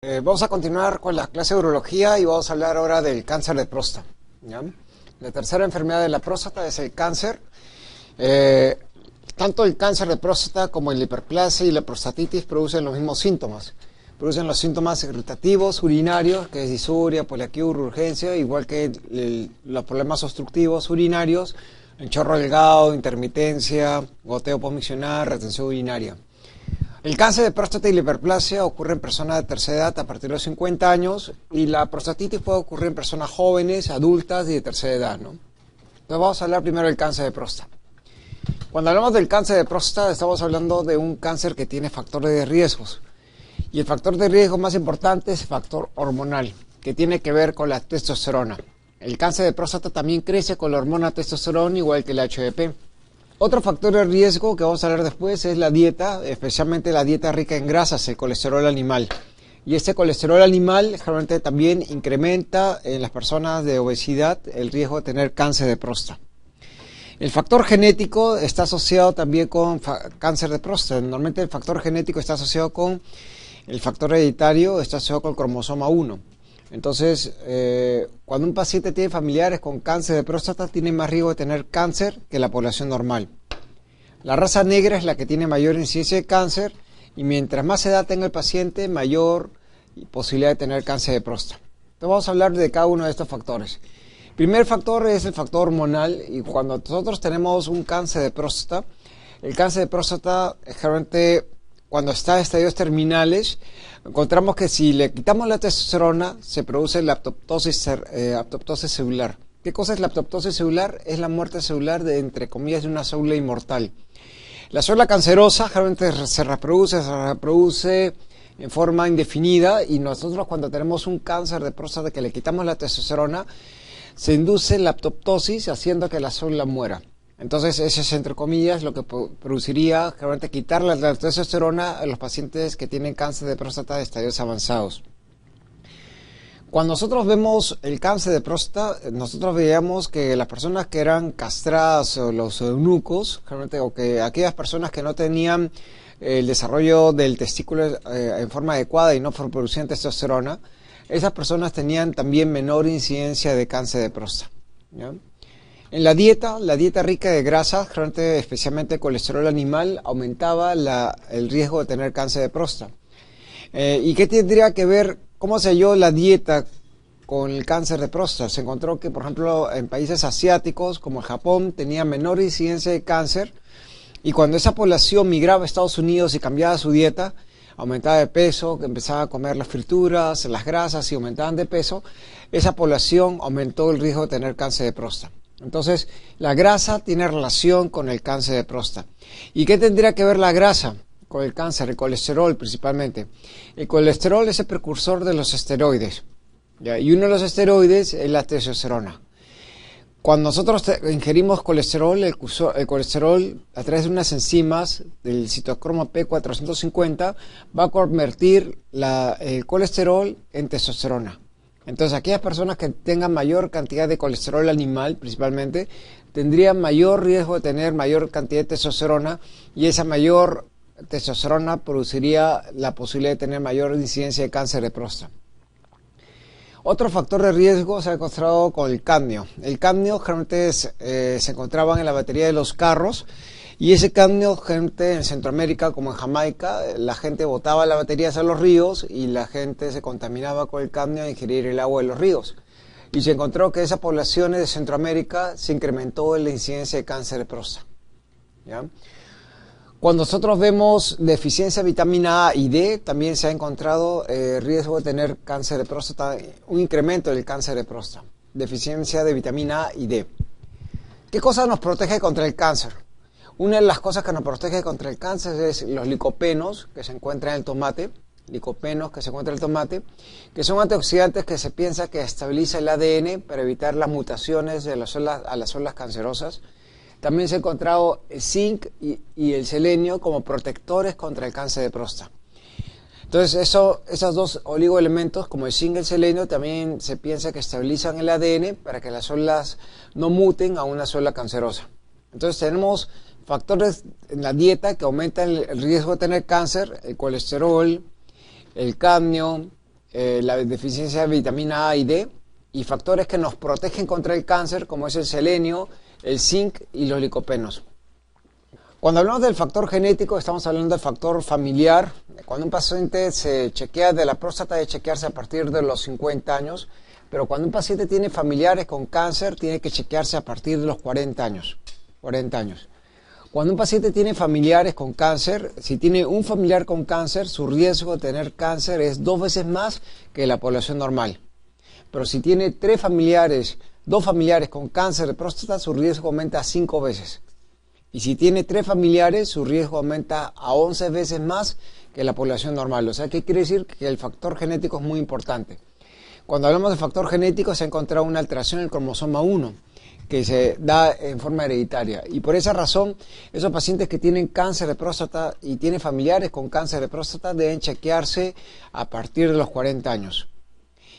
Vamos a continuar con la clase de urología y vamos a hablar ahora del cáncer de próstata, ¿ya? La tercera enfermedad de la próstata es el cáncer. Tanto el cáncer de próstata como la hiperplasia y la prostatitis producen los mismos síntomas. Producen los síntomas irritativos, urinarios, que es disuria, poliaquiuria, urgencia, igual que los problemas obstructivos urinarios, el chorro delgado, intermitencia, goteo posmiccional, retención urinaria. El cáncer de próstata y la hiperplasia ocurre en personas de tercera edad a partir de los 50 años y la prostatitis puede ocurrir en personas jóvenes, adultas y de tercera edad, ¿no? Entonces vamos a hablar primero del cáncer de próstata. Cuando hablamos del cáncer de próstata estamos hablando de un cáncer que tiene factores de riesgos. Y el factor de riesgo más importante es el factor hormonal, que tiene que ver con la testosterona. El cáncer de próstata también crece con la hormona testosterona igual que el HDP. Otro factor de riesgo que vamos a hablar después es la dieta, especialmente la dieta rica en grasas, el colesterol animal. Y este colesterol animal generalmente también incrementa en las personas de obesidad el riesgo de tener cáncer de próstata. El factor genético está asociado también con cáncer de próstata. Normalmente el factor genético está asociado con el factor hereditario, está asociado con el cromosoma 1. Entonces, cuando un paciente tiene familiares con cáncer de próstata, tiene más riesgo de tener cáncer que la población normal. La raza negra es la que tiene mayor incidencia de cáncer y mientras más edad tenga el paciente, mayor posibilidad de tener cáncer de próstata. Entonces vamos a hablar de cada uno de estos factores. El primer factor es el factor hormonal y cuando nosotros tenemos un cáncer de próstata, el cáncer de próstata generalmente cuando está en estadios terminales, encontramos que si le quitamos la testosterona, se produce la apoptosis celular. ¿Qué cosa es la apoptosis celular? Es la muerte celular de, entre comillas, de una célula inmortal. La célula cancerosa generalmente se reproduce en forma indefinida y nosotros cuando tenemos un cáncer de próstata que le quitamos la testosterona, se induce la apoptosis haciendo que la célula muera. Entonces, ese es, entre comillas, lo que produciría realmente quitarle la testosterona a los pacientes que tienen cáncer de próstata de estadios avanzados. Cuando nosotros vemos el cáncer de próstata, nosotros veíamos que las personas que eran castradas o los eunucos, realmente, o que aquellas personas que no tenían el desarrollo del testículo en forma adecuada y no producían testosterona, esas personas tenían también menor incidencia de cáncer de próstata, ¿ya? En la dieta rica de grasas, especialmente el colesterol animal, aumentaba el riesgo de tener cáncer de próstata. ¿Y qué tendría que ver, cómo se halló la dieta con el cáncer de próstata? Se encontró que, por ejemplo, en países asiáticos como el Japón, tenía menor incidencia de cáncer y cuando esa población migraba a Estados Unidos y cambiaba su dieta, aumentaba de peso, que empezaba a comer las frituras, las grasas y aumentaban de peso, esa población aumentó el riesgo de tener cáncer de próstata. Entonces, la grasa tiene relación con el cáncer de próstata. ¿Y qué tendría que ver la grasa con el cáncer? El colesterol principalmente. El colesterol es el precursor de los esteroides, ¿ya? Y uno de los esteroides es la testosterona. Cuando nosotros ingerimos colesterol, el colesterol a través de unas enzimas del citocromo P450 va a convertir el colesterol en testosterona. Entonces, aquellas personas que tengan mayor cantidad de colesterol animal, principalmente, tendrían mayor riesgo de tener mayor cantidad de testosterona y esa mayor testosterona produciría la posibilidad de tener mayor incidencia de cáncer de próstata. Otro factor de riesgo se ha encontrado con el cadmio. El cadmio generalmente se encontraba en la batería de los carros y ese cadmio, gente en Centroamérica como en Jamaica, la gente botaba las baterías a los ríos y la gente se contaminaba con el cadmio al ingerir el agua de los ríos. Y se encontró que esas poblaciones de Centroamérica se incrementó en la incidencia de cáncer de próstata, ¿ya? Cuando nosotros vemos deficiencia de vitamina A y D, también se ha encontrado riesgo de tener cáncer de próstata, un incremento del cáncer de próstata. Deficiencia de vitamina A y D. ¿Qué cosa nos protege contra el cáncer? Una de las cosas que nos protege contra el cáncer es los licopenos que se encuentran en el tomate, que son antioxidantes que se piensa que estabiliza el ADN para evitar las mutaciones de a las células cancerosas. También se ha encontrado el zinc y el selenio como protectores contra el cáncer de próstata. Entonces, esos dos oligoelementos, como el zinc y el selenio, también se piensa que estabilizan el ADN para que las células no muten a una célula cancerosa. Entonces, tenemos factores en la dieta que aumentan el riesgo de tener cáncer, el colesterol, el cadmio, la deficiencia de vitamina A y D, y factores que nos protegen contra el cáncer, como es el selenio, el zinc y los licopenos. Cuando hablamos del factor genético, estamos hablando del factor familiar. Cuando un paciente se chequea de la próstata, debe chequearse a partir de los 50 años, pero cuando un paciente tiene familiares con cáncer, tiene que chequearse a partir de los 40 años. 40 años. Cuando un paciente tiene familiares con cáncer, si tiene un familiar con cáncer, su riesgo de tener cáncer es 2 veces más que la población normal. Pero si tiene 2 familiares con cáncer de próstata, su riesgo aumenta a 5 veces. Y si tiene 3 familiares, su riesgo aumenta a 11 veces más que la población normal. O sea, ¿qué quiere decir? Que el factor genético es muy importante. Cuando hablamos de factor genético, se ha encontrado una alteración en el cromosoma 1, que se da en forma hereditaria. Y por esa razón, esos pacientes que tienen cáncer de próstata y tienen familiares con cáncer de próstata deben chequearse a partir de los 40 años.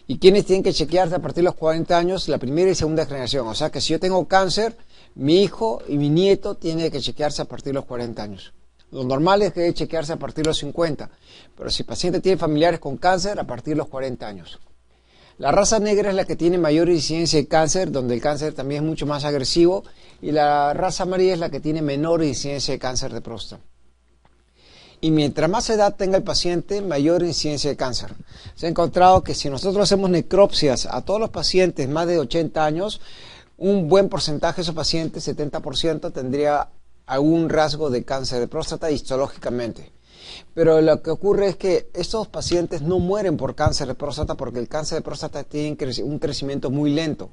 ¿Y quiénes tienen que chequearse a partir de los 40 años? La primera y segunda generación. O sea que si yo tengo cáncer, mi hijo y mi nieto tienen que chequearse a partir de los 40 años. Lo normal es que debe chequearse a partir de los 50. Pero si el paciente tiene familiares con cáncer, a partir de los 40 años. La raza negra es la que tiene mayor incidencia de cáncer, donde el cáncer también es mucho más agresivo. Y la raza amarilla es la que tiene menor incidencia de cáncer de próstata. Y mientras más edad tenga el paciente, mayor incidencia de cáncer. Se ha encontrado que si nosotros hacemos necropsias a todos los pacientes más de 80 años, un buen porcentaje de esos pacientes, 70%, tendría algún rasgo de cáncer de próstata histológicamente. Pero lo que ocurre es que estos pacientes no mueren por cáncer de próstata porque el cáncer de próstata tiene un crecimiento muy lento.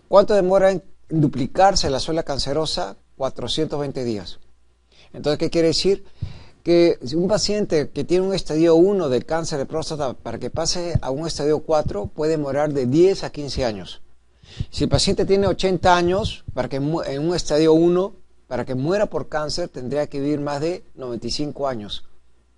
¿Cuánto demora en duplicarse la célula cancerosa? 420 días. Entonces, ¿qué quiere decir? Que si un paciente que tiene un estadio 1 de cáncer de próstata, para que pase a un estadio 4, puede demorar de 10 a 15 años. Si el paciente tiene 80 años, en un estadio 1, para que muera por cáncer, tendría que vivir más de 95 años,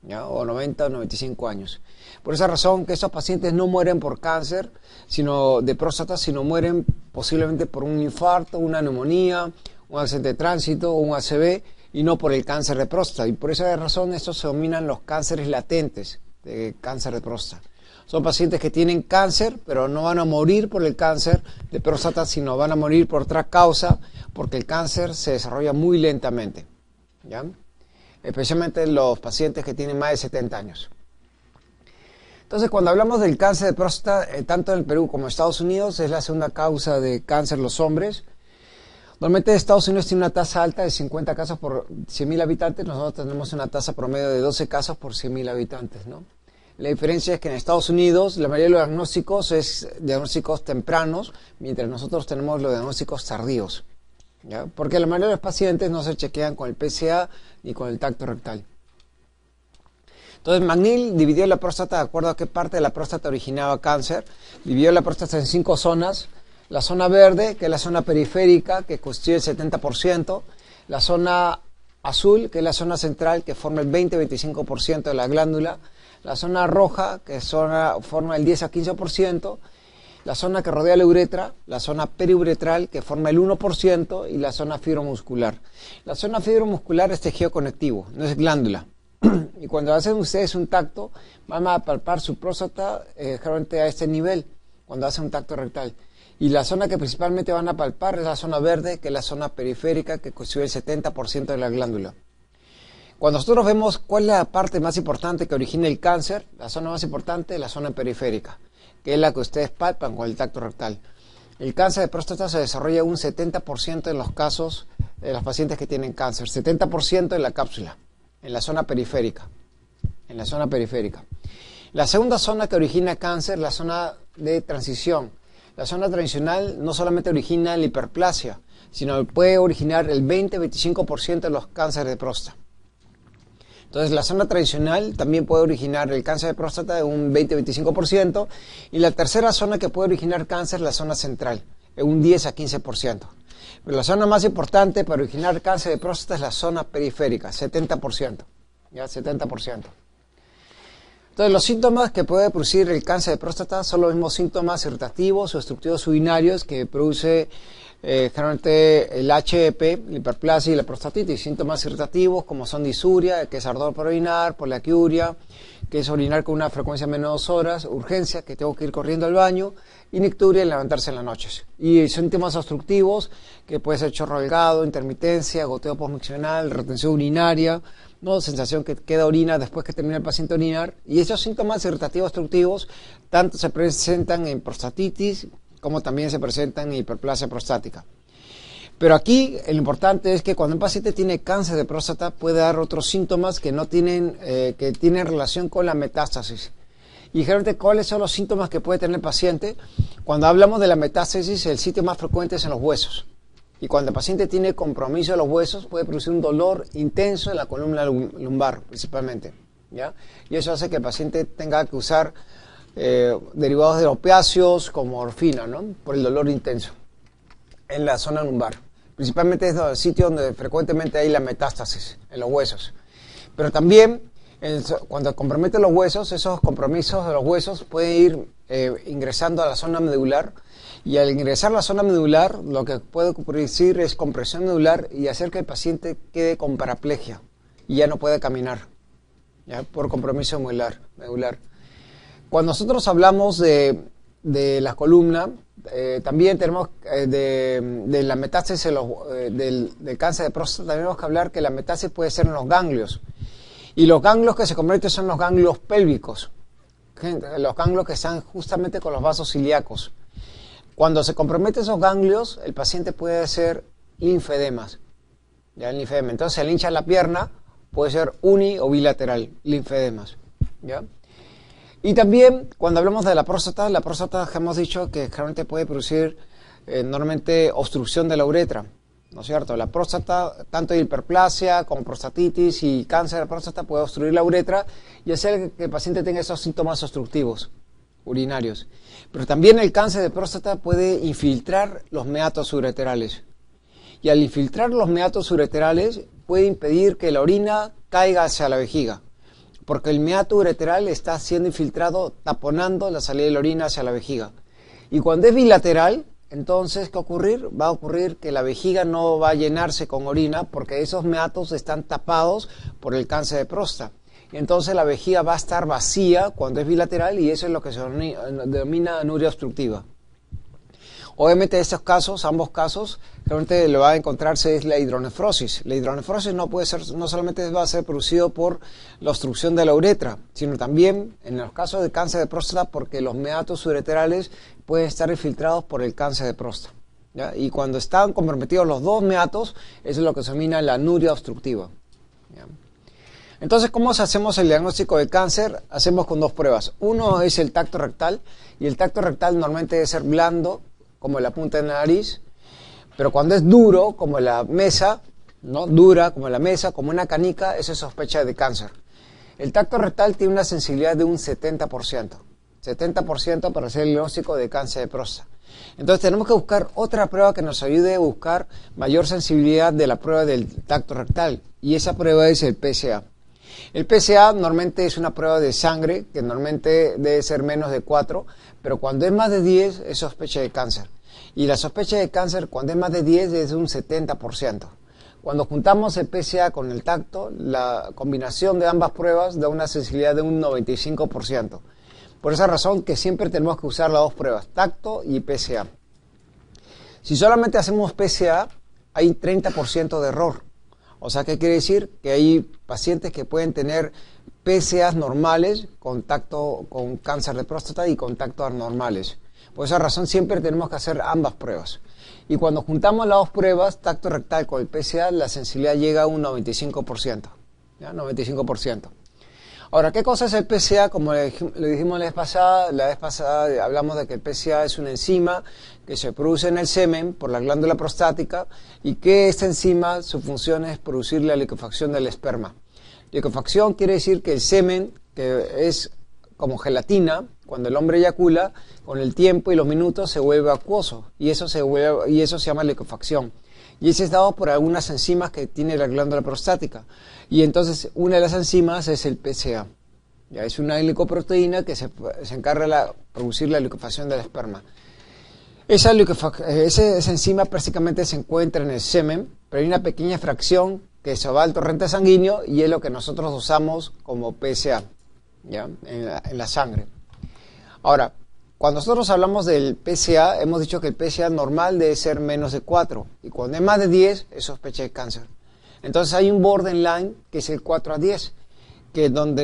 ¿ya? O 90 o 95 años. Por esa razón que estos pacientes no mueren por cáncer de próstata, sino mueren posiblemente por un infarto, una neumonía, un accidente de tránsito o un ACV, y no por el cáncer de próstata. Y por esa razón estos se denominan los cánceres latentes de cáncer de próstata. Son pacientes que tienen cáncer, pero no van a morir por el cáncer de próstata, sino van a morir por otra causa, porque el cáncer se desarrolla muy lentamente, ¿ya? Especialmente los pacientes que tienen más de 70 años. Entonces, cuando hablamos del cáncer de próstata, tanto en el Perú como en Estados Unidos, es la segunda causa de cáncer en los hombres. Normalmente Estados Unidos tiene una tasa alta de 50 casos por 100.000 habitantes, nosotros tenemos una tasa promedio de 12 casos por 100.000 habitantes, ¿no? La diferencia es que en Estados Unidos la mayoría de los diagnósticos es diagnósticos tempranos, mientras nosotros tenemos los diagnósticos tardíos, ¿ya? Porque la mayoría de los pacientes no se chequean con el PSA ni con el tacto rectal. Entonces McNeil dividió la próstata de acuerdo a qué parte de la próstata originaba cáncer. Dividió la próstata en 5 zonas. La zona verde, que es la zona periférica, que constituye el 70%. La zona azul, que es la zona central, que forma el 20-25% de la glándula. La zona roja, que forma el 10 a 15%. La zona que rodea la uretra, la zona periuretral, que forma el 1%, y la zona fibromuscular. La zona fibromuscular es tejido conectivo, no es glándula. Y cuando hacen ustedes un tacto, van a palpar su próstata generalmente a este nivel, cuando hacen un tacto rectal. Y la zona que principalmente van a palpar es la zona verde, que es la zona periférica, que constituye el 70% de la glándula. Cuando nosotros vemos cuál es la parte más importante que origina el cáncer, la zona más importante es la zona periférica, que es la que ustedes palpan con el tacto rectal. El cáncer de próstata se desarrolla un 70% en los casos de los pacientes que tienen cáncer, 70% en la cápsula, en la zona periférica. La segunda zona que origina cáncer es la zona de transición. La zona transicional no solamente origina la hiperplasia, sino puede originar el 20-25% de los cánceres de próstata. Entonces, la zona transicional también puede originar el cáncer de próstata de un 20-25%. Y la tercera zona que puede originar cáncer es la zona central, de un 10 a 15%. Pero la zona más importante para originar cáncer de próstata es la zona periférica, 70%. ¿Ya? 70%. Entonces, los síntomas que puede producir el cáncer de próstata son los mismos síntomas irritativos o obstructivos urinarios que produce generalmente el HEP, la hiperplasia y la prostatitis. Síntomas irritativos como son disuria, que es ardor para orinar, poliaquiuria, que es orinar con una frecuencia menos de 2 horas, urgencia, que tengo que ir corriendo al baño, y nicturia, levantarse en las noches. Y síntomas obstructivos, que puede ser chorro delgado, intermitencia, goteo postmiccional, retención urinaria, ¿no? Sensación que queda orina después que termina el paciente orinar. Y esos síntomas irritativos obstructivos tanto se presentan en prostatitis como también se presentan en hiperplasia prostática. Pero aquí lo importante es que cuando un paciente tiene cáncer de próstata puede dar otros síntomas que no tienen, que tienen relación con la metástasis. Y generalmente, ¿cuáles son los síntomas que puede tener el paciente? Cuando hablamos de la metástasis, el sitio más frecuente es en los huesos. Y cuando el paciente tiene compromiso de los huesos, puede producir un dolor intenso en la columna lumbar, principalmente, ¿ya? Y eso hace que el paciente tenga que usar derivados de opiáceos como morfina, ¿no? Por el dolor intenso en la zona lumbar. Principalmente es el sitio donde frecuentemente hay la metástasis, en los huesos. Pero también, cuando compromete los huesos, esos compromisos de los huesos pueden ir ingresando a la zona medular, y al ingresar a la zona medular, lo que puede producir es compresión medular y hacer que el paciente quede con paraplegia y ya no puede caminar, ¿ya? Por compromiso medular. Cuando nosotros hablamos de la columna, también tenemos de la metástasis del cáncer de próstata, también tenemos que hablar que la metástasis puede ser en los ganglios. Y los ganglios que se convierten son los ganglios pélvicos, los ganglios que están justamente con los vasos ilíacos. Cuando se comprometen esos ganglios, el paciente puede hacer linfedemas. ¿Ya? El linfedema. Entonces, se le hincha la pierna, puede ser uni o bilateral, linfedemas. ¿Ya? Y también, cuando hablamos de la próstata hemos dicho que generalmente puede producir normalmente obstrucción de la uretra, ¿no es cierto? La próstata, tanto hiperplasia como prostatitis y cáncer de próstata puede obstruir la uretra y hacer que el paciente tenga esos síntomas obstructivos urinarios. Pero también el cáncer de próstata puede infiltrar los meatos ureterales. Y al infiltrar los meatos ureterales puede impedir que la orina caiga hacia la vejiga, porque el meato ureteral está siendo infiltrado, taponando la salida de la orina hacia la vejiga. Y cuando es bilateral, entonces, ¿qué va a ocurrir? Que la vejiga no va a llenarse con orina porque esos meatos están tapados por el cáncer de próstata. Y entonces la vejiga va a estar vacía cuando es bilateral y eso es lo que se denomina anuria obstructiva. Obviamente estos casos, ambos casos, realmente lo va a encontrarse es la hidronefrosis. La hidronefrosis no solamente va a ser producido por la obstrucción de la uretra, sino también en los casos de cáncer de próstata porque los meatos ureterales pueden estar infiltrados por el cáncer de próstata, ¿ya? Y cuando están comprometidos los dos meatos, eso es lo que se denomina la anuria obstructiva, ¿ya? Entonces, ¿cómo hacemos el diagnóstico de cáncer? Hacemos con dos pruebas. Uno es el tacto rectal, y el tacto rectal normalmente debe ser blando, como la punta de la nariz, pero cuando es duro, como la mesa, ¿no? Dura, como la mesa, como una canica, eso es sospecha de cáncer. El tacto rectal tiene una sensibilidad de un 70%. 70% para hacer el diagnóstico de cáncer de próstata. Entonces tenemos que buscar otra prueba que nos ayude a buscar mayor sensibilidad de la prueba del tacto rectal, y esa prueba es el PSA. El PSA normalmente es una prueba de sangre, que normalmente debe ser menos de 4, pero cuando es más de 10 es sospecha de cáncer. Y la sospecha de cáncer cuando es más de 10 es de un 70%. Cuando juntamos el PSA con el tacto, la combinación de ambas pruebas da una sensibilidad de un 95%. Por esa razón que siempre tenemos que usar las dos pruebas, tacto y PSA. Si solamente hacemos PSA, hay 30% de error. O sea, ¿qué quiere decir? Que hay pacientes que pueden tener PSAs normales con cáncer de próstata y con tacto anormales. Por esa razón siempre tenemos que hacer ambas pruebas. Y cuando juntamos las dos pruebas, tacto rectal con el PSA, la sensibilidad llega a un 95%. ¿Ya? 95%. Ahora, ¿qué cosa es el PSA? Como le dijimos la vez pasada hablamos de que el PSA es una enzima que se produce en el semen por la glándula prostática y que esta enzima, su función es producir la liquefacción del esperma. Liquefacción quiere decir que el semen, que es como gelatina, cuando el hombre eyacula, con el tiempo y los minutos se vuelve acuoso y eso se llama liquefacción. Y ese es dado por algunas enzimas que tiene la glándula prostática. Y entonces una de las enzimas es el PSA. Ya es una glicoproteína que se encarga de producir la liquefacción del esperma. Esa enzima prácticamente se encuentra en el semen, pero hay una pequeña fracción que se va al torrente sanguíneo y es lo que nosotros usamos como PSA. ¿ya? En la sangre. Ahora, cuando nosotros hablamos del PSA, hemos dicho que el PSA normal debe ser menos de 4. Y cuando es más de 10, es sospecha de cáncer. Entonces hay un borderline que es el 4 a 10, que donde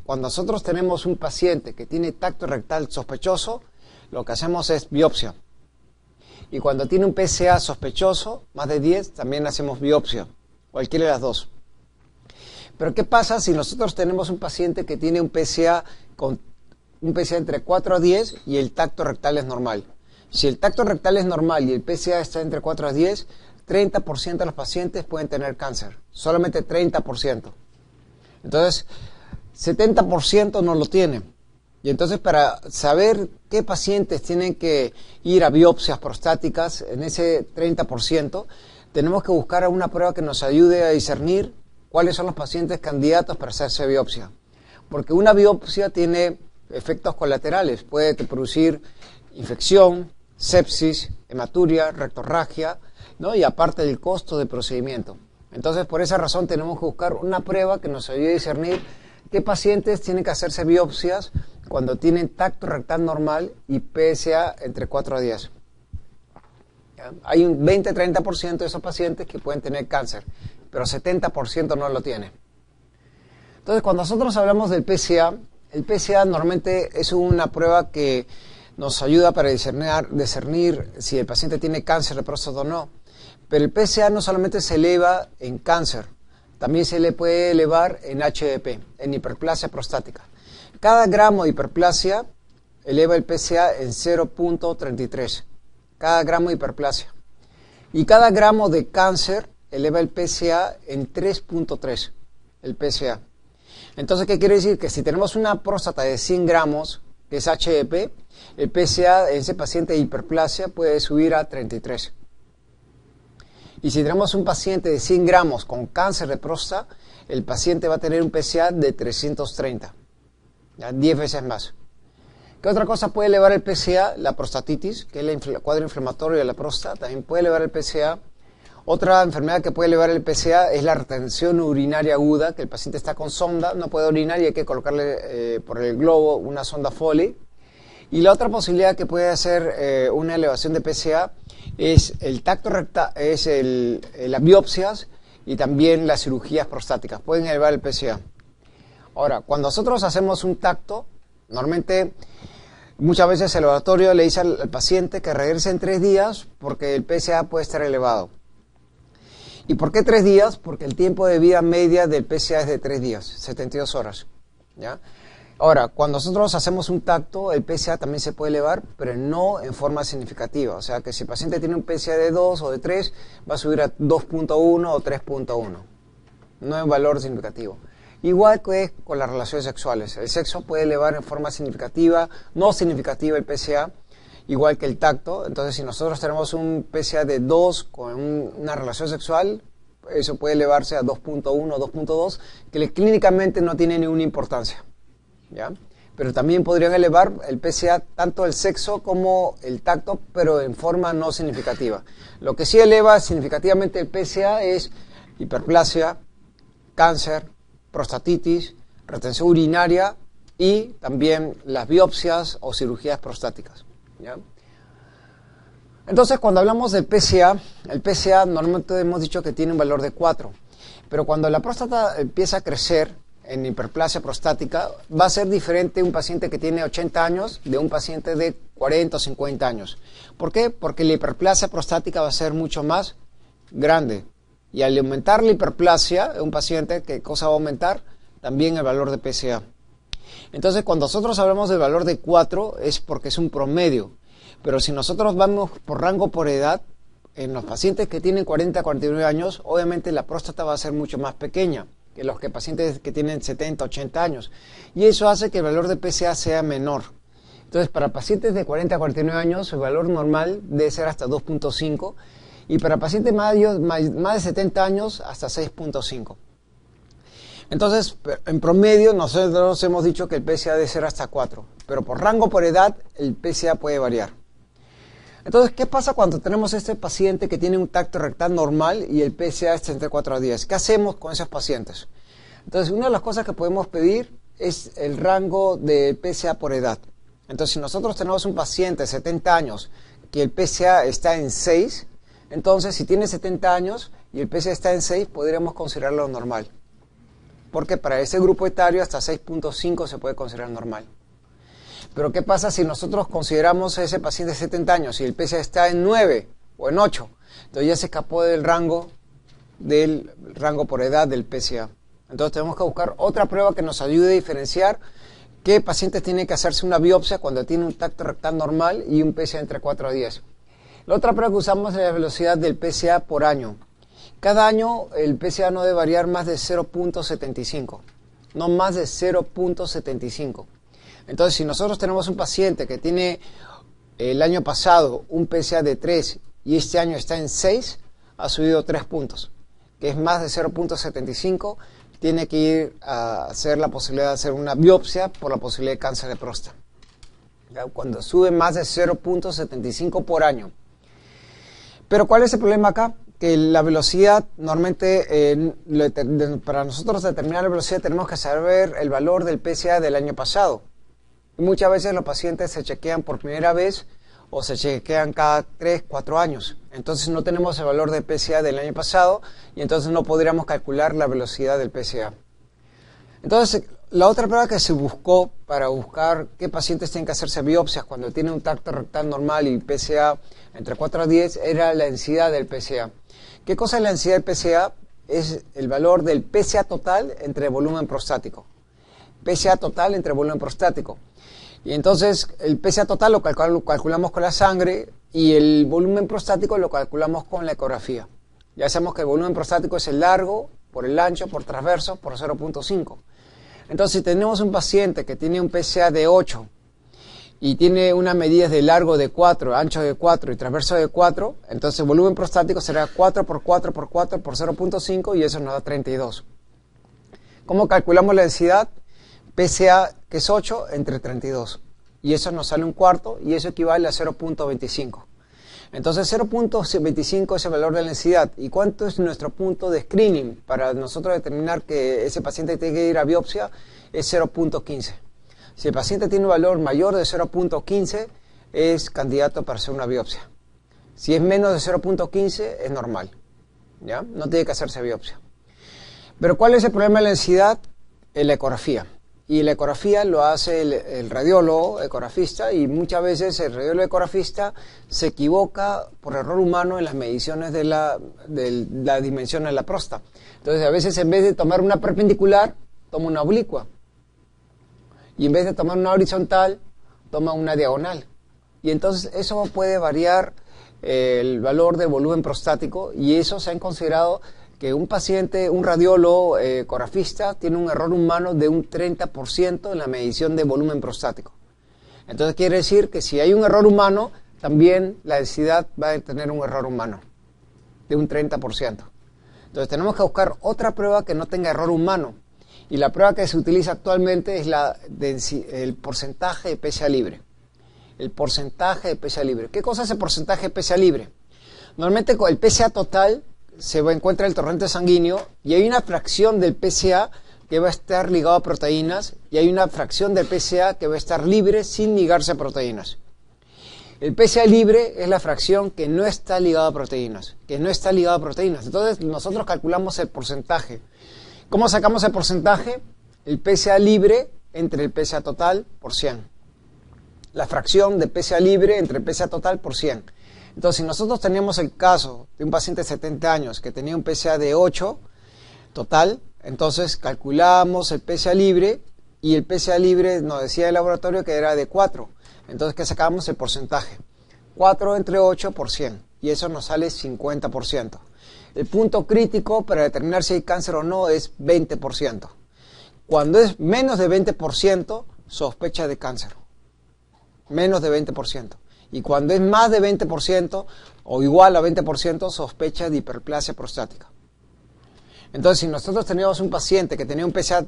cuando nosotros tenemos un paciente que tiene tacto rectal sospechoso, lo que hacemos es biopsia. Y cuando tiene un PSA sospechoso, más de 10, también hacemos biopsia, cualquiera de las dos. Pero ¿qué pasa si nosotros tenemos un paciente que tiene un PSA entre 4 a 10 y el tacto rectal es normal? Si el tacto rectal es normal y el PSA está entre 4 a 10, 30% de los pacientes pueden tener cáncer, solamente 30%. Entonces, 70% no lo tienen. Y entonces, para saber qué pacientes tienen que ir a biopsias prostáticas en ese 30%, tenemos que buscar una prueba que nos ayude a discernir cuáles son los pacientes candidatos para hacerse biopsia. Porque una biopsia tiene efectos colaterales, puede producir infección, sepsis, hematuria, rectorragia, ¿no? Y aparte del costo del procedimiento. Entonces, por esa razón tenemos que buscar una prueba que nos ayude a discernir qué pacientes tienen que hacerse biopsias cuando tienen tacto rectal normal y PSA entre 4 a 10. ¿Ya? Hay un 20-30% de esos pacientes que pueden tener cáncer, pero 70% no lo tiene. Entonces, cuando nosotros hablamos del PSA, el PSA normalmente es una prueba que nos ayuda para discernir si el paciente tiene cáncer de próstata o no. Pero el PSA no solamente se eleva en cáncer, también se le puede elevar en HDP, en hiperplasia prostática. Cada gramo de hiperplasia eleva el PSA en 0.33. Cada gramo de hiperplasia. Y cada gramo de cáncer eleva el PSA en 3.3. El PSA. Entonces, ¿qué quiere decir? Que si tenemos una próstata de 100 gramos, que es HDP, el PSA en ese paciente de hiperplasia puede subir a 33. Y si tenemos un paciente de 100 gramos con cáncer de próstata, el paciente va a tener un PSA de 330, ¿ya? 10 veces más. ¿Qué otra cosa puede elevar el PSA? La prostatitis, que es el cuadro inflamatorio de la próstata, también puede elevar el PSA. Otra enfermedad que puede elevar el PSA es la retención urinaria aguda, que el paciente está con sonda, no puede orinar y hay que colocarle por el globo una sonda Foley. Y la otra posibilidad que puede hacer una elevación de PSA es el tacto rectal, es las biopsias y también las cirugías prostáticas. Pueden elevar el PSA. Ahora, cuando nosotros hacemos un tacto, normalmente muchas veces el laboratorio le dice al paciente que regrese en 3 días porque el PSA puede estar elevado. ¿Y por qué 3 días? Porque el tiempo de vida media del PSA es de 3 días, 72 horas. ¿Ya? Ahora, cuando nosotros hacemos un tacto, el PSA también se puede elevar, pero no en forma significativa. O sea, que si el paciente tiene un PSA de 2 o de 3, va a subir a 2.1 o 3.1. No en valor significativo. Igual que con las relaciones sexuales. El sexo puede elevar en forma significativa, no significativa el PSA, igual que el tacto. Entonces, si nosotros tenemos un PSA de 2 con una relación sexual, eso puede elevarse a 2.1 o 2.2, que clínicamente no tiene ninguna importancia. ¿Ya? Pero también podrían elevar el PSA tanto el sexo como el tacto, pero en forma no significativa. Lo que sí eleva significativamente el PSA es hiperplasia, cáncer, prostatitis, retención urinaria y también las biopsias o cirugías prostáticas. ¿Ya? Entonces, cuando hablamos del PSA, el PSA normalmente hemos dicho que tiene un valor de 4, pero cuando la próstata empieza a crecer en hiperplasia prostática, va a ser diferente un paciente que tiene 80 años de un paciente de 40 o 50 años. ¿Por qué? Porque la hiperplasia prostática va a ser mucho más grande. Y al aumentar la hiperplasia, un paciente, ¿qué cosa va a aumentar? También el valor de PSA. Entonces, cuando nosotros hablamos del valor de 4, es porque es un promedio. Pero si nosotros vamos por rango por edad, en los pacientes que tienen 40 a 49 años, obviamente la próstata va a ser mucho más pequeña que los pacientes que tienen 70, 80 años. Y eso hace que el valor de PSA sea menor. Entonces, para pacientes de 40 a 49 años, el valor normal debe ser hasta 2.5. Y para pacientes más de 70 años, hasta 6.5. Entonces, en promedio, nosotros hemos dicho que el PSA debe ser hasta 4. Pero por rango por edad, el PSA puede variar. Entonces, ¿qué pasa cuando tenemos este paciente que tiene un tacto rectal normal y el PSA está entre 4 a 10? ¿Qué hacemos con esos pacientes? Entonces, una de las cosas que podemos pedir es el rango de PSA por edad. Entonces, si nosotros tenemos un paciente de 70 años que el PSA está en 6, entonces si tiene 70 años y el PSA está en 6, podríamos considerarlo normal. Porque para ese grupo etario hasta 6.5 se puede considerar normal. Pero ¿qué pasa si nosotros consideramos a ese paciente de 70 años y el PSA está en 9 o en 8? Entonces ya se escapó del rango por edad del PSA. Entonces tenemos que buscar otra prueba que nos ayude a diferenciar qué pacientes tienen que hacerse una biopsia cuando tiene un tacto rectal normal y un PSA entre 4 a 10. La otra prueba que usamos es la velocidad del PSA por año. Cada año el PSA no debe variar más de 0.75, no más de 0.75. Entonces, si nosotros tenemos un paciente que tiene el año pasado un PSA de 3 y este año está en 6, ha subido 3 puntos, que es más de 0.75, tiene que ir a hacer la posibilidad de hacer una biopsia por la posibilidad de cáncer de próstata. ¿Ya? Cuando sube más de 0.75 por año. Pero ¿cuál es el problema acá? Que la velocidad, normalmente, para nosotros determinar la velocidad tenemos que saber el valor del PSA del año pasado. Y muchas veces los pacientes se chequean por primera vez o se chequean cada 3, 4 años. Entonces no tenemos el valor del PSA del año pasado y entonces no podríamos calcular la velocidad del PSA. Entonces, la otra prueba que se buscó para buscar qué pacientes tienen que hacerse biopsias cuando tienen un tacto rectal normal y PSA entre 4 a 10 era la densidad del PSA. ¿Qué cosa es la densidad del PSA? Es el valor del PSA total entre volumen prostático. PSA total entre volumen prostático. Y entonces el PSA total lo calculamos con la sangre y el volumen prostático lo calculamos con la ecografía. Ya sabemos que el volumen prostático es el largo por el ancho por transverso por 0.5. Entonces, si tenemos un paciente que tiene un PSA de 8 y tiene unas medidas de largo de 4, ancho de 4 y transverso de 4, entonces el volumen prostático será 4 por 4 por 4 por 0.5 y eso nos da 32. ¿Cómo calculamos la densidad? PSA, que es 8, entre 32. Y eso nos sale un cuarto y eso equivale a 0.25. Entonces 0.25 es el valor de la densidad. ¿Y cuánto es nuestro punto de screening para nosotros determinar que ese paciente tiene que ir a biopsia? Es 0.15. Si el paciente tiene un valor mayor de 0.15, es candidato para hacer una biopsia. Si es menos de 0.15, es normal. ¿Ya? No tiene que hacerse biopsia. Pero ¿cuál es el problema de la densidad? La ecografía. Y la ecografía lo hace el radiólogo ecografista y muchas veces el radiólogo ecografista se equivoca por error humano en las mediciones de la dimensión de la próstata. Entonces a veces en vez de tomar una perpendicular, toma una oblicua. Y en vez de tomar una horizontal, toma una diagonal. Y entonces eso puede variar el valor de volumen prostático y eso se ha considerado que un paciente, un radiólogo ecografista, tiene un error humano de un 30% en la medición de volumen prostático. Entonces quiere decir que si hay un error humano, también la densidad va a tener un error humano de un 30%. Entonces tenemos que buscar otra prueba que no tenga error humano. Y la prueba que se utiliza actualmente es el porcentaje de PSA libre. El porcentaje de PSA libre. ¿Qué cosa es el porcentaje de PSA libre? Normalmente con el PSA total se encuentra el torrente sanguíneo y hay una fracción del PSA que va a estar ligado a proteínas y hay una fracción del PSA que va a estar libre sin ligarse a proteínas. El PSA libre es la fracción que no está ligada a proteínas, Entonces nosotros calculamos el porcentaje. ¿Cómo sacamos el porcentaje? El PSA libre entre el PSA total por 100. La fracción de PSA libre entre el PSA total por 100. Entonces, si nosotros teníamos el caso de un paciente de 70 años que tenía un PSA de 8 total, entonces calculamos el PSA libre y el PSA libre nos decía el laboratorio que era de 4. Entonces, ¿qué sacamos? El porcentaje. 4 entre 8 por 100 y eso nos sale 50%. El punto crítico para determinar si hay cáncer o no es 20%. Cuando es menos de 20%, sospecha de cáncer. Menos de 20%. Y cuando es más de 20% o igual a 20%, sospecha de hiperplasia prostática. Entonces, si nosotros teníamos un paciente que tenía un PSA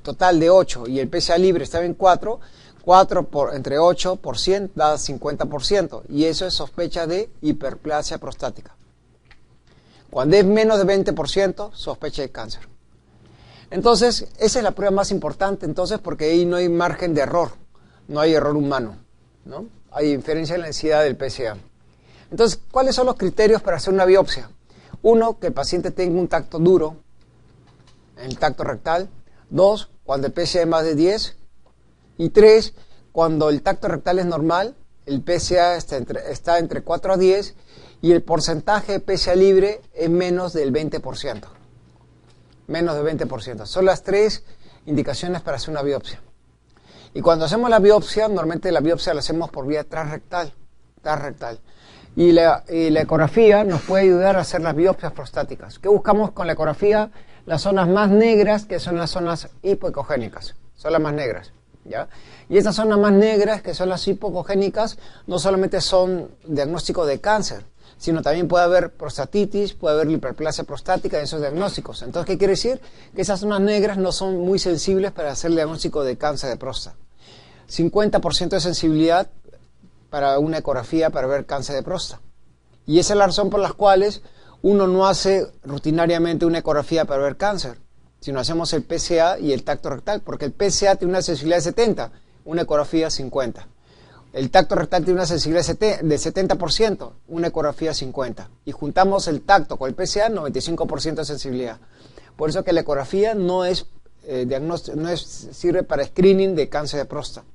total de 8 y el PSA libre estaba en 4, 4 entre 8 por 100 da 50%. Y eso es sospecha de hiperplasia prostática. Cuando es menos de 20%, sospecha de cáncer. Entonces, esa es la prueba más importante, entonces, porque ahí no hay margen de error, no hay error humano, ¿no? Hay inferencia en la densidad del PSA. Entonces, ¿cuáles son los criterios para hacer una biopsia? Uno, que el paciente tenga un tacto duro, en el tacto rectal. Dos, cuando el PSA es más de 10. Y tres, cuando el tacto rectal es normal, el PSA está entre 4 a 10 y el porcentaje de PSA libre es menos del 20%. Menos del 20%. Son las tres indicaciones para hacer una biopsia. Y cuando hacemos la biopsia, normalmente la biopsia la hacemos por vía transrectal. Y la ecografía nos puede ayudar a hacer las biopsias prostáticas. ¿Qué buscamos con la ecografía? Las zonas más negras, que son las zonas hipoecogénicas. Son las más negras, ¿ya? Y estas zonas más negras, que son las hipoecogénicas, no solamente son diagnóstico de cáncer, sino también puede haber prostatitis, puede haber hiperplasia prostática en esos diagnósticos. Entonces, ¿qué quiere decir? Que esas zonas negras no son muy sensibles para hacer el diagnóstico de cáncer de próstata. 50% de sensibilidad para una ecografía para ver cáncer de próstata. Y esa es la razón por la cual uno no hace rutinariamente una ecografía para ver cáncer, sino hacemos el PSA y el tacto rectal, porque el PSA tiene una sensibilidad de 70, una ecografía 50. El tacto rectal tiene una sensibilidad de 70%, una ecografía 50. Y juntamos el tacto con el PSA, 95% de sensibilidad. Por eso que la ecografía no sirve para screening de cáncer de próstata.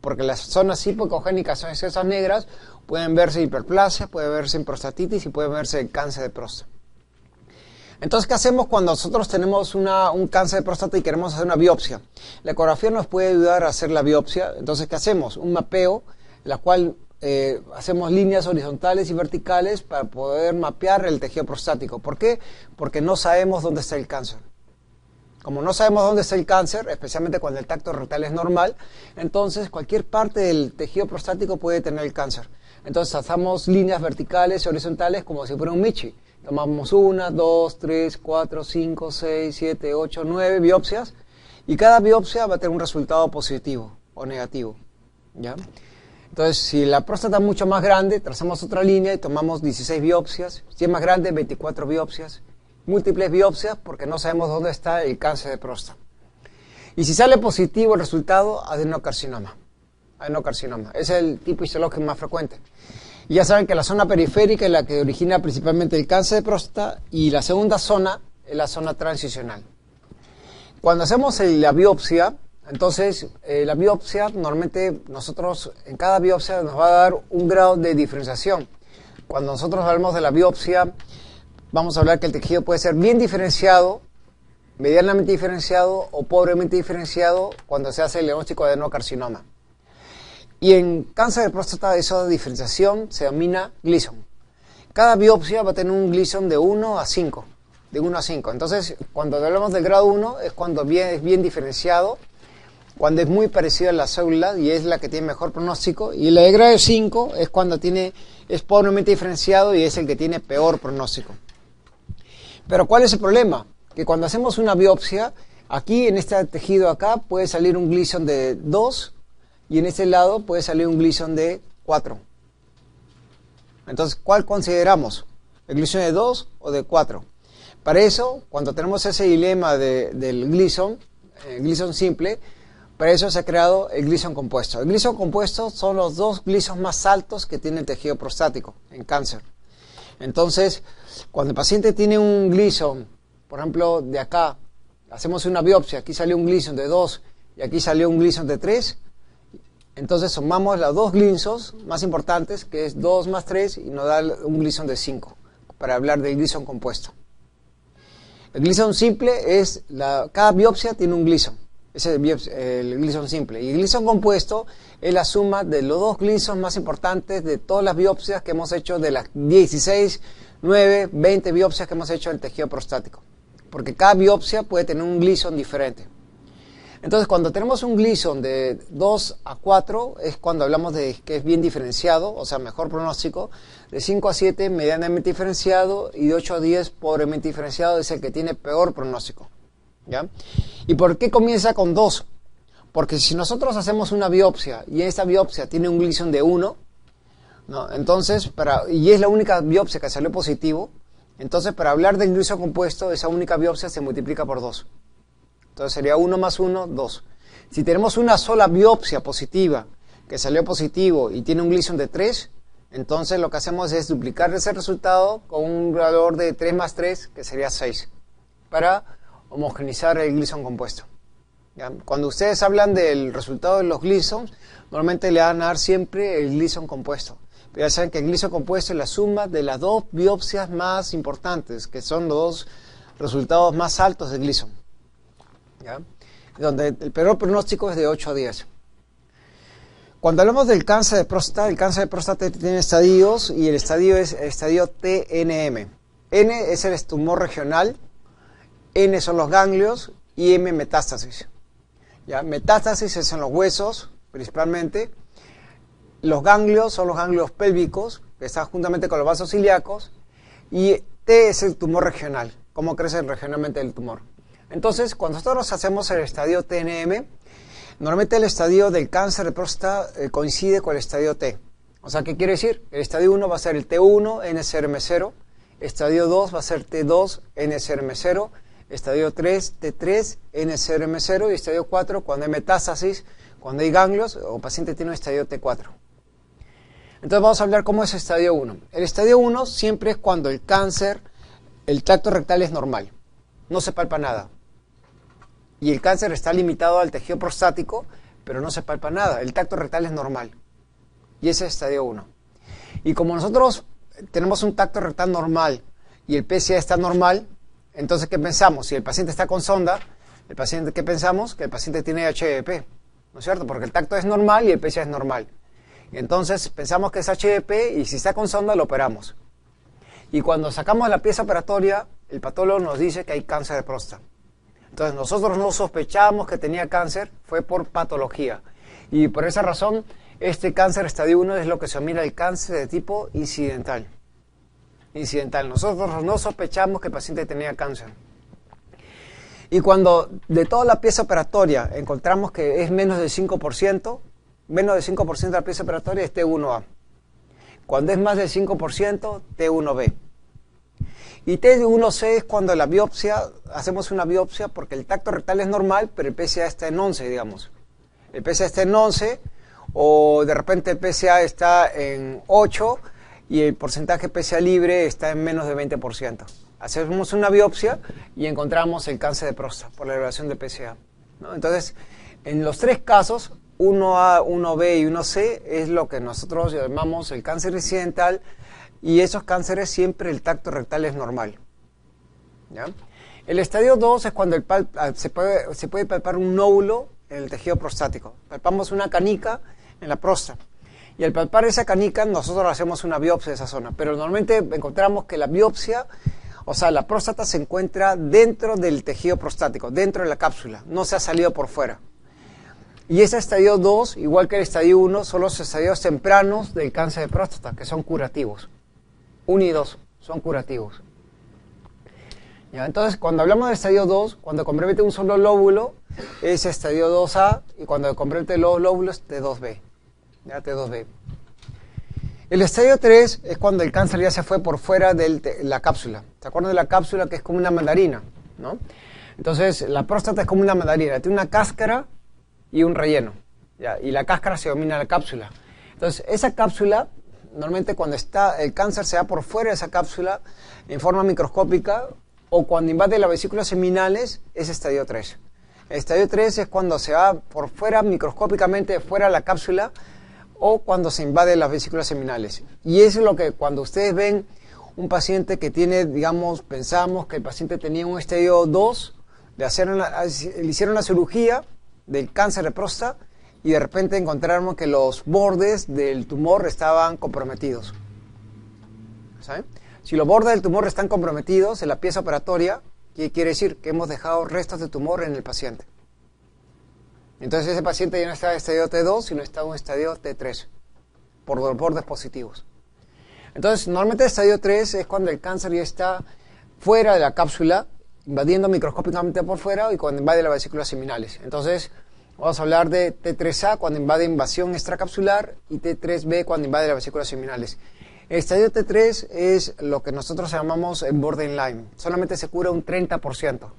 Porque las zonas hipoecogénicas, esas negras, pueden verse hiperplasia, puede verse en prostatitis y puede verse en cáncer de próstata. Entonces, ¿qué hacemos cuando nosotros tenemos un cáncer de próstata y queremos hacer una biopsia? La ecografía nos puede ayudar a hacer la biopsia. Entonces, ¿qué hacemos? Un mapeo, en la cual hacemos líneas horizontales y verticales para poder mapear el tejido prostático. ¿Por qué? Porque no sabemos dónde está el cáncer. Como no sabemos dónde está el cáncer, especialmente cuando el tacto rectal es normal, entonces cualquier parte del tejido prostático puede tener el cáncer. Entonces hacemos líneas verticales y horizontales como si fuera un Michi. Tomamos 1, 2, 3, 4, 5, 6, 7, 8, 9 biopsias y cada biopsia va a tener un resultado positivo o negativo, ¿ya? Entonces, si la próstata es mucho más grande, trazamos otra línea y tomamos 16 biopsias. Si es más grande, 24 biopsias. Múltiples biopsias porque no sabemos dónde está el cáncer de próstata. Y si sale positivo el resultado, adenocarcinoma. Adenocarcinoma. Ese es el tipo histológico más frecuente. Y ya saben que la zona periférica es la que origina principalmente el cáncer de próstata y la segunda zona es la zona transicional. Cuando hacemos la biopsia, entonces la biopsia, normalmente nosotros en cada biopsia nos va a dar un grado de diferenciación. Cuando nosotros hablamos de la biopsia, vamos a hablar que el tejido puede ser bien diferenciado, medianamente diferenciado o pobremente diferenciado cuando se hace el diagnóstico de adenocarcinoma. Y en cáncer de próstata esa diferenciación se denomina Gleason. Cada biopsia va a tener un Gleason de 1 a 5. De 1 a 5. Entonces, cuando hablamos del grado 1 es cuando es bien diferenciado, cuando es muy parecido a la célula y es la que tiene mejor pronóstico. Y el de grado 5 es cuando es pobremente diferenciado y es el que tiene peor pronóstico. Pero ¿cuál es el problema? Que cuando hacemos una biopsia, aquí en este tejido acá puede salir un Gleason de 2 y en este lado puede salir un Gleason de 4. Entonces, ¿cuál consideramos? ¿El Gleason de 2 o de 4? Para eso, cuando tenemos ese dilema del Gleason, Gleason simple, para eso se ha creado el Gleason compuesto. El Gleason compuesto son los dos Gleasons más altos que tiene el tejido prostático en cáncer. Entonces, cuando el paciente tiene un Gleason, por ejemplo, de acá, hacemos una biopsia, aquí salió un Gleason de 2 y aquí salió un Gleason de 3, entonces sumamos los dos Gleasons más importantes, que es 2 más 3, y nos da un Gleason de 5, para hablar del Gleason compuesto. El Gleason simple es, cada biopsia tiene un Gleason, ese es el Gleason simple. Y el Gleason compuesto es la suma de los dos Gleasons más importantes de todas las biopsias que hemos hecho, de las 16, 9, 20 biopsias que hemos hecho del tejido prostático. Porque cada biopsia puede tener un Gleason diferente. Entonces, cuando tenemos un Gleason de 2 a 4, es cuando hablamos de que es bien diferenciado, o sea, mejor pronóstico. De 5 a 7, medianamente diferenciado, y de 8 a 10, pobremente diferenciado, es el que tiene peor pronóstico, ¿ya? ¿Y por qué comienza con 2? Porque si nosotros hacemos una biopsia, y esta biopsia tiene un Gleason de 1, ¿no? Entonces, y es la única biopsia que salió positivo, entonces para hablar del Gleason compuesto, esa única biopsia se multiplica por 2. Entonces sería 1 más 1, 2. Si tenemos una sola biopsia positiva, que salió positivo y tiene un Gleason de 3, entonces lo que hacemos es duplicar ese resultado con un valor de 3 más 3, que sería 6, para homogeneizar el Gleason compuesto. ¿Ya? Cuando ustedes hablan del resultado de los Gleasons, normalmente le van a dar siempre el Gleason compuesto. Pero ya saben que el Gleason compuesto es la suma de las dos biopsias más importantes, que son los dos resultados más altos de Gleason. ¿Ya? Donde el peor pronóstico es de 8 a 10. Cuando hablamos del cáncer de próstata, el cáncer de próstata tiene estadios y el estadio es el estadio TNM. N es el tumor regional, N son los ganglios y M metástasis. ¿Ya? Metástasis es en los huesos, principalmente. Los ganglios son los ganglios pélvicos, que están juntamente con los vasos ilíacos. Y T es el tumor regional, cómo crece regionalmente el tumor. Entonces, cuando nosotros hacemos el estadio TNM, normalmente el estadio del cáncer de próstata coincide con el estadio T. O sea, ¿qué quiere decir? El estadio 1 va a ser el T1, NSRM0. Estadio 2 va a ser T2, NSRM0. Estadio 3, T3, NSRM0. Y estadio 4, cuando hay metástasis, cuando hay ganglios, o paciente tiene un estadio T4. Entonces vamos a hablar cómo es el estadio 1. El estadio 1 siempre es cuando el cáncer, el tracto rectal es normal. No se palpa nada. Y el cáncer está limitado al tejido prostático, pero no se palpa nada. El tracto rectal es normal. Y ese es estadio 1. Y como nosotros tenemos un tracto rectal normal y el PSA está normal, entonces ¿qué pensamos? Si el paciente está con sonda, ¿qué pensamos? Que el paciente tiene HDP, ¿no es cierto? Porque el tracto es normal y el PSA es normal. Y entonces pensamos que es HDP y si está con sonda lo operamos. Y cuando sacamos la pieza operatoria, el patólogo nos dice que hay cáncer de próstata. Entonces nosotros no sospechamos que tenía cáncer, fue por patología. Y por esa razón, este cáncer estadio 1 es lo que se denomina el cáncer de tipo incidental. Nosotros no sospechamos que el paciente tenía cáncer. Y cuando de toda la pieza operatoria encontramos que es menos del 5%, menos del 5% de la pieza operatoria es T1A. Cuando es más del 5%, T1B. Y T1C es cuando la biopsia, hacemos una biopsia porque el tracto rectal es normal, pero el PSA está en 11, digamos. El PSA está en 11, o de repente el PSA está en 8 y el porcentaje PSA libre está en menos de 20%. Hacemos una biopsia y encontramos el cáncer de próstata por la elevación de PSA, ¿no? Entonces, en los tres casos, 1A, 1B y 1C es lo que nosotros llamamos el cáncer incidental. Y esos cánceres siempre el tracto rectal es normal. ¿Ya? El estadio 2 es cuando se puede palpar un nódulo en el tejido prostático. Palpamos una canica en la próstata. Y al palpar esa canica nosotros hacemos una biopsia de esa zona. Pero normalmente encontramos que la biopsia, o sea, la próstata se encuentra dentro del tejido prostático, dentro de la cápsula. No se ha salido por fuera. Y ese estadio 2, igual que el estadio 1, son los estadios tempranos del cáncer de próstata, que son curativos. 1 y 2 son curativos. ¿Ya? Entonces, cuando hablamos de estadio 2, cuando compromete un solo lóbulo, es estadio 2A, y cuando compromete los lóbulos, T2B. ¿Ya? T2B. El estadio 3 es cuando el cáncer ya se fue por fuera de la cápsula. ¿Se acuerdan de la cápsula que es como una mandarina? ¿No? Entonces, la próstata es como una mandarina. Tiene una cáscara y un relleno. ¿Ya? Y la cáscara se domina la cápsula. Entonces, esa cápsula, normalmente cuando el cáncer se va por fuera de esa cápsula en forma microscópica o cuando invade las vesículas seminales, es estadio 3. El estadio 3 es cuando se va por fuera microscópicamente fuera de la cápsula o cuando se invade las vesículas seminales. Y eso es lo que cuando ustedes ven un paciente que tiene, digamos, pensamos que el paciente tenía un estadio 2, le hicieron la cirugía del cáncer de próstata y de repente encontraron que los bordes del tumor estaban comprometidos. ¿Saben? Si los bordes del tumor están comprometidos en la pieza operatoria, ¿qué quiere decir? Que hemos dejado restos de tumor en el paciente. Entonces ese paciente ya no está en estadio T2, sino está en un estadio T3, por los bordes positivos. Entonces, normalmente el estadio 3 es cuando el cáncer ya está fuera de la cápsula, invadiendo microscópicamente por fuera y cuando invade las vesículas seminales. Entonces, vamos a hablar de T3A cuando invade invasión extracapsular y T3B cuando invade las vesículas seminales. El estadio T3 es lo que nosotros llamamos el borderline. Solamente se cura un 30%.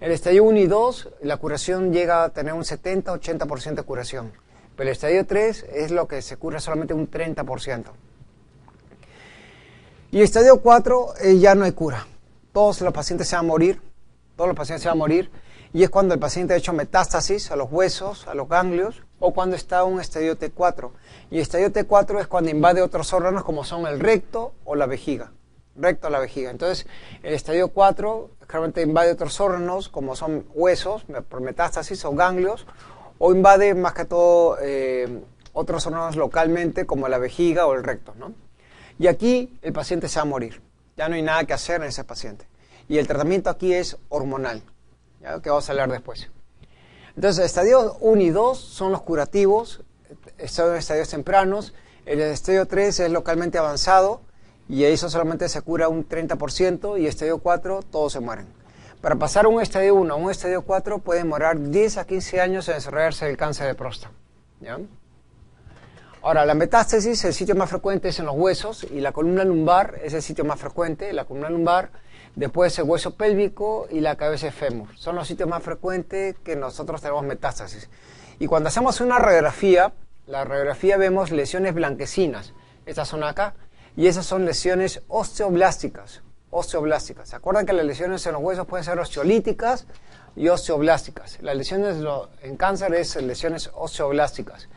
El estadio 1 y 2, la curación llega a tener un 70-80% de curación. Pero el estadio 3 es lo que se cura solamente un 30%. Y el estadio 4 ya no hay cura. Todos los pacientes se van a morir. Todos los pacientes se van a morir. Y es cuando el paciente ha hecho metástasis a los huesos, a los ganglios, o cuando está en un estadio T4. Y el estadio T4 es cuando invade otros órganos como son el recto o la vejiga. Recto o la vejiga. Entonces, el estadio 4 claramente invade otros órganos como son huesos, por metástasis o ganglios, o invade más que todo otros órganos localmente como la vejiga o el recto, ¿no? Y aquí el paciente se va a morir. Ya no hay nada que hacer en ese paciente. Y el tratamiento aquí es hormonal, ¿ya? Que vamos a hablar después. Entonces, estadios 1 y 2 son los curativos, son estadios tempranos. El estadio 3 es localmente avanzado y eso solamente se cura un 30% y estadio 4 todos se mueren. Para pasar un estadio 1 a un estadio 4 puede demorar 10 a 15 años en desarrollarse el cáncer de próstata, ¿ya? Ahora, la metástasis, el sitio más frecuente es en los huesos y la columna lumbar es el sitio más frecuente, la columna lumbar, después el hueso pélvico y la cabeza de fémur. Son los sitios más frecuentes que nosotros tenemos metástasis. Y cuando hacemos una radiografía, la radiografía vemos lesiones blanquecinas, estas son acá, y esas son lesiones osteoblásticas. ¿Se acuerdan que las lesiones en los huesos pueden ser osteolíticas y osteoblásticas? Las lesiones en cáncer es lesiones osteoblásticas.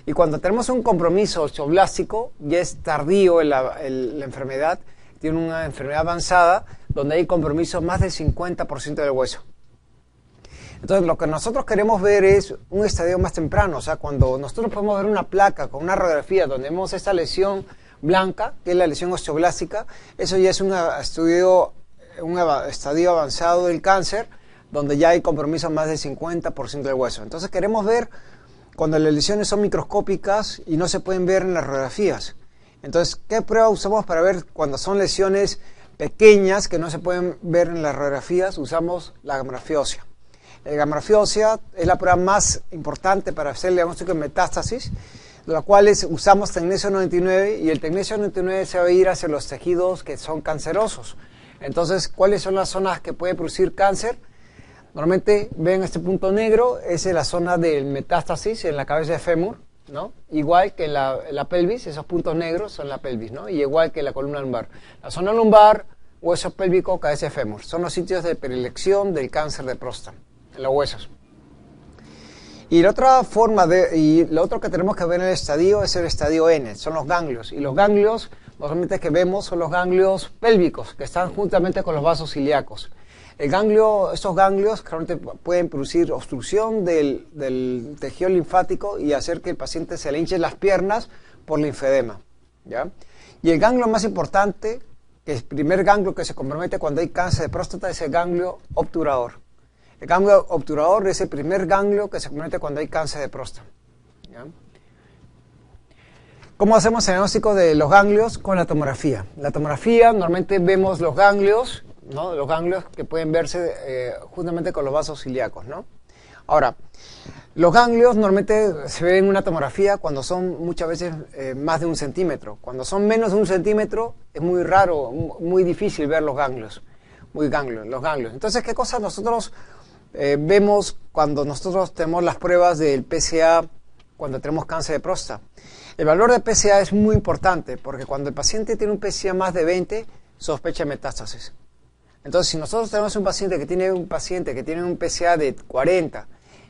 Y cuando tenemos un compromiso osteoblástico, ya es tardío la enfermedad, tiene una enfermedad avanzada, donde hay compromiso más del 50% del hueso. Entonces, lo que nosotros queremos ver es un estadio más temprano, o sea, cuando nosotros podemos ver una placa con una radiografía donde vemos esta lesión blanca, que es la lesión osteoblástica, eso ya es un estadio avanzado del cáncer, donde ya hay compromiso más del 50% del hueso. Entonces, queremos ver cuando las lesiones son microscópicas y no se pueden ver en las radiografías. Entonces, ¿qué prueba usamos para ver cuando son lesiones pequeñas que no se pueden ver en las radiografías? Usamos la gamografía ósea. La gamografía ósea es la prueba más importante para hacer el diagnóstico de metástasis, de la cual usamos tecnesio 99 y el tecnesio 99 se va a ir hacia los tejidos que son cancerosos. Entonces, ¿cuáles son las zonas que puede producir cáncer? Normalmente ven este punto negro, esa es la zona del metástasis en la cabeza de fémur, ¿no? Igual que la pelvis, esos puntos negros son la pelvis, ¿no? Y igual que la columna lumbar. La zona lumbar, hueso pélvico, cabeza de fémur. Son los sitios de predilección del cáncer de próstata, en los huesos. Y la otra forma lo otro que tenemos que ver en el estadio es el estadio N, son los ganglios. Y los ganglios, normalmente que vemos, son los ganglios pélvicos, que están juntamente con los vasos ilíacos. Estos ganglios realmente pueden producir obstrucción del tejido linfático y hacer que el paciente se le hinchen las piernas por linfedema, ¿ya? Y el ganglio más importante, que es el primer ganglio que se compromete cuando hay cáncer de próstata, es el ganglio obturador. El ganglio obturador es el primer ganglio que se compromete cuando hay cáncer de próstata, ¿ya? ¿Cómo hacemos el diagnóstico de los ganglios? Con la tomografía. La tomografía, normalmente vemos los ganglios, ¿no? Los ganglios que pueden verse justamente con los vasos ilíacos, ¿no? Ahora, los ganglios normalmente se ven en una tomografía cuando son muchas veces más de 1 centímetro. Cuando son menos de 1 centímetro es muy raro, muy difícil ver los ganglios. Los ganglios. Entonces, ¿qué cosas nosotros vemos cuando nosotros tenemos las pruebas del PSA cuando tenemos cáncer de próstata? El valor de PSA es muy importante porque cuando el paciente tiene un PSA más de 20, sospecha metástasis. Entonces, si nosotros tenemos un paciente que tiene un PSA de 40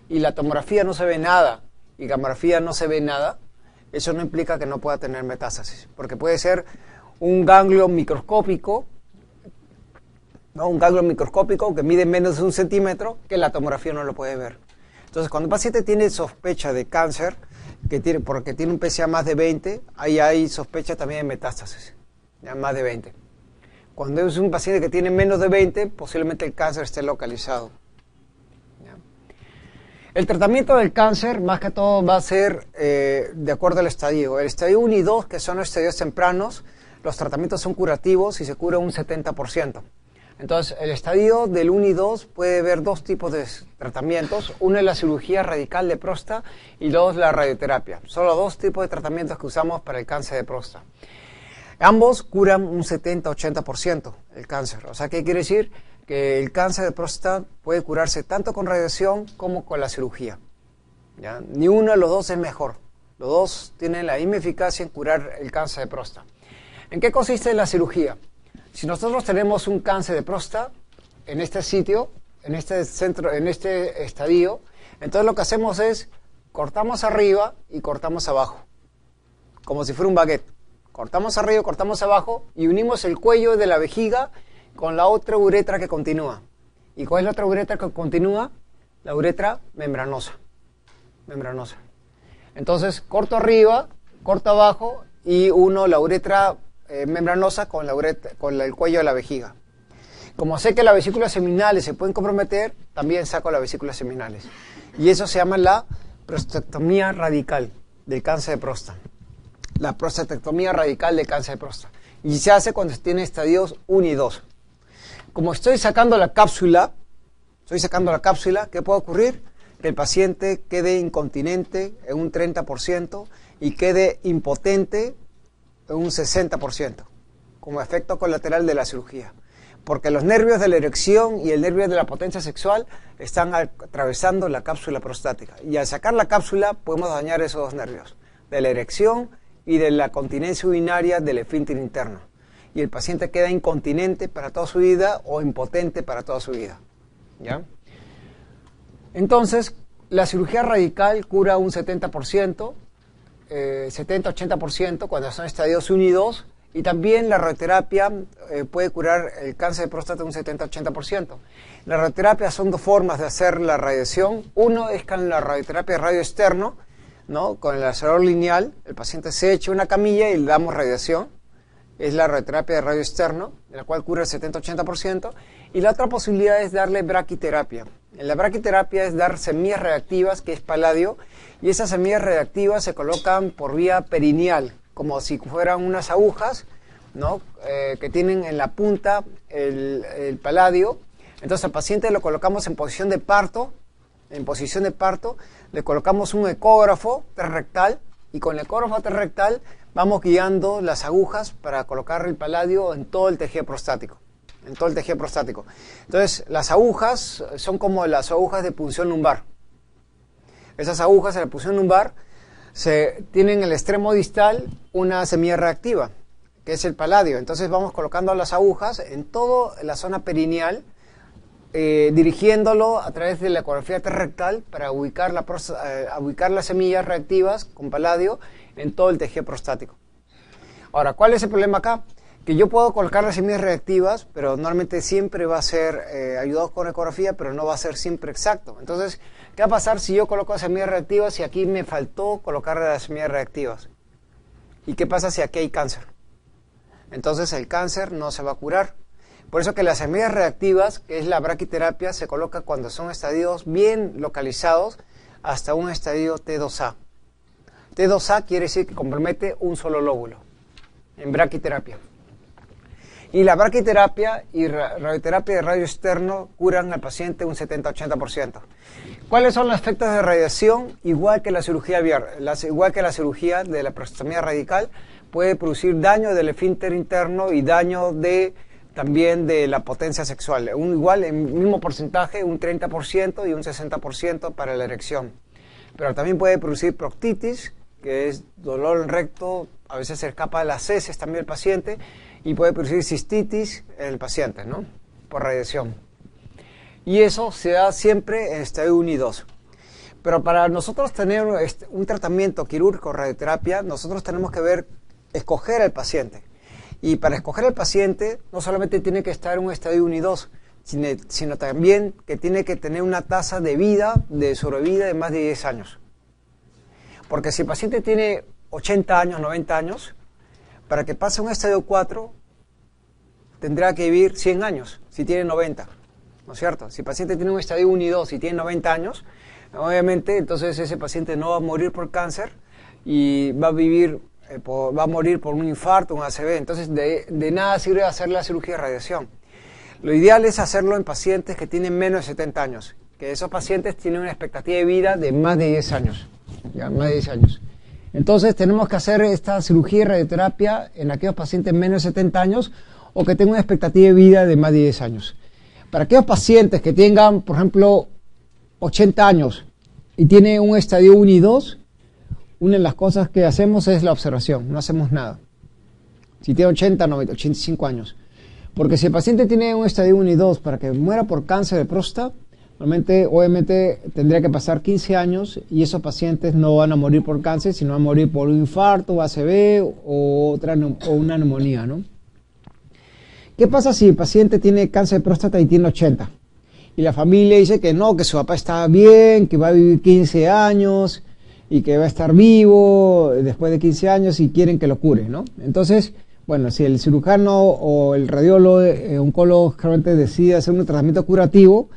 y la tomografía no se ve nada y gamografía no se ve nada, eso no implica que no pueda tener metástasis, porque puede ser un ganglio microscópico, ¿no? Un ganglio microscópico que mide menos de 1 centímetro, que la tomografía no lo puede ver. Entonces, cuando el paciente tiene sospecha de cáncer, porque tiene un PSA más de 20, ahí hay sospecha también de metástasis, ya más de 20. Cuando es un paciente que tiene menos de 20, posiblemente el cáncer esté localizado, ¿ya? El tratamiento del cáncer, más que todo, va a ser de acuerdo al estadio. El estadio 1 y 2, que son los estadios tempranos, los tratamientos son curativos y se cura un 70%. Entonces, el estadio del 1 y 2 puede haber 2 tipos de tratamientos. Uno es la cirugía radical de próstata y 2 la radioterapia. Son los 2 tipos de tratamientos que usamos para el cáncer de próstata. Ambos curan un 70-80% el cáncer. O sea, ¿qué quiere decir? que el cáncer de próstata puede curarse tanto con radiación como con la cirugía. ¿Ya? Ni uno de los dos es mejor. Los dos tienen la misma eficacia en curar el cáncer de próstata. ¿En qué consiste la cirugía? Si nosotros tenemos un cáncer de próstata en este sitio, en este centro, en este estadio, entonces lo que hacemos es cortamos arriba y cortamos abajo, como si fuera un baguette. Cortamos arriba, cortamos abajo y unimos el cuello de la vejiga con la otra uretra que continúa. ¿Y cuál es la otra uretra que continúa? La uretra membranosa. Entonces corto arriba, corto abajo y uno la uretra membranosa con el cuello de la vejiga. Como sé que las vesículas seminales se pueden comprometer, también saco las vesículas seminales. Y eso se llama la prostatectomía radical del cáncer de próstata. La prostatectomía radical del cáncer de próstata. Y se hace cuando se tiene estadios 1 y 2. Como estoy sacando la cápsula, ¿qué puede ocurrir? Que el paciente quede incontinente en un 30% y quede impotente en un 60%, como efecto colateral de la cirugía. Porque los nervios de la erección y el nervio de la potencia sexual están atravesando la cápsula prostática. Y al sacar la cápsula podemos dañar esos dos nervios, de la erección y de la continencia urinaria del esfínter interno. Y el paciente queda incontinente para toda su vida o impotente para toda su vida. ¿Ya? Entonces, la cirugía radical cura un 70%, 70-80% cuando son estadios 1 y 2, y también la radioterapia puede curar el cáncer de próstata un 70-80%. La radioterapia son dos formas de hacer la radiación. Uno es con la radioterapia de radio externo, ¿no? Con el acelerador lineal, el paciente se echa una camilla y le damos radiación. Es la radioterapia de radio externo, de la cual cura el 70-80%. Y la otra posibilidad es darle braquiterapia. En la braquiterapia es dar semillas reactivas, que es paladio, y esas semillas reactivas se colocan por vía perineal, como si fueran unas agujas, ¿no? Que tienen en la punta el paladio. Entonces al paciente lo colocamos en posición de parto, le colocamos un ecógrafo rectal, y con el ecógrafo rectal vamos guiando las agujas para colocar el paladio en todo el tejido prostático. Entonces, las agujas son como las agujas de punción lumbar. Esas agujas de la punción lumbar tienen en el extremo distal una semilla reactiva, que es el paladio. Entonces vamos colocando las agujas en toda la zona perineal, dirigiéndolo a través de la ecografía rectal para ubicar las semillas reactivas con paladio en todo el tejido prostático. Ahora, ¿cuál es el problema acá? Que yo puedo colocar las semillas reactivas, pero normalmente siempre va a ser ayudado con ecografía, pero no va a ser siempre exacto. Entonces, ¿qué va a pasar si yo coloco semillas reactivas y aquí me faltó colocar las semillas reactivas? ¿Y qué pasa si aquí hay cáncer? Entonces el cáncer no se va a curar. Por eso que las semillas reactivas, que es la braquiterapia, se coloca cuando son estadios bien localizados hasta un estadio T2A. T2A quiere decir que compromete un solo lóbulo en braquiterapia. Y la braquiterapia y radioterapia de radio externo curan al paciente un 70-80%. ¿Cuáles son los efectos de radiación? Igual que la cirugía de la prostatectomía radical, puede producir daño del esfínter interno y daño también de la potencia sexual. Igual, en el mismo porcentaje, un 30% y un 60% para la erección. Pero también puede producir proctitis, que es dolor en recto, a veces se escapa de las heces también el paciente, y puede producir cistitis en el paciente, ¿no? Por radiación. Y eso se da siempre en estadio 1 y 2. Pero para nosotros tener un tratamiento quirúrgico, radioterapia, nosotros tenemos que escoger al paciente. Y para escoger al paciente, no solamente tiene que estar en un estadio 1 y 2, sino también que tiene que tener una tasa de sobrevida de más de 10 años. Porque si el paciente tiene 80 años, 90 años, para que pase un estadio 4, tendrá que vivir 100 años, si tiene 90, ¿no es cierto? Si el paciente tiene un estadio 1 y 2 y tiene 90 años, obviamente entonces ese paciente no va a morir por cáncer y va a morir por un infarto, un ACV. Entonces de nada sirve hacer la cirugía de radiación. Lo ideal es hacerlo en pacientes que tienen menos de 70 años, que esos pacientes tienen una expectativa de vida de más de 10 años, ya, más de 10 años. Entonces tenemos que hacer esta cirugía de radioterapia en aquellos pacientes menos de 70 años o que tengan una expectativa de vida de más de 10 años. Para aquellos pacientes que tengan, por ejemplo, 80 años y tienen un estadio 1 y 2, una de las cosas que hacemos es la observación, no hacemos nada. Si tiene 80, 90, 85 años. Porque si el paciente tiene un estadio 1 y 2 para que muera por cáncer de próstata, normalmente, obviamente, tendría que pasar 15 años y esos pacientes no van a morir por cáncer, sino van a morir por un infarto, ACV o una neumonía, ¿no? ¿Qué pasa si el paciente tiene cáncer de próstata y tiene 80? Y la familia dice que no, que su papá está bien, que va a vivir 15 años y que va a estar vivo después de 15 años y quieren que lo cure, ¿no? Entonces, bueno, si el cirujano o el radiólogo, oncólogo realmente decide hacer un tratamiento curativo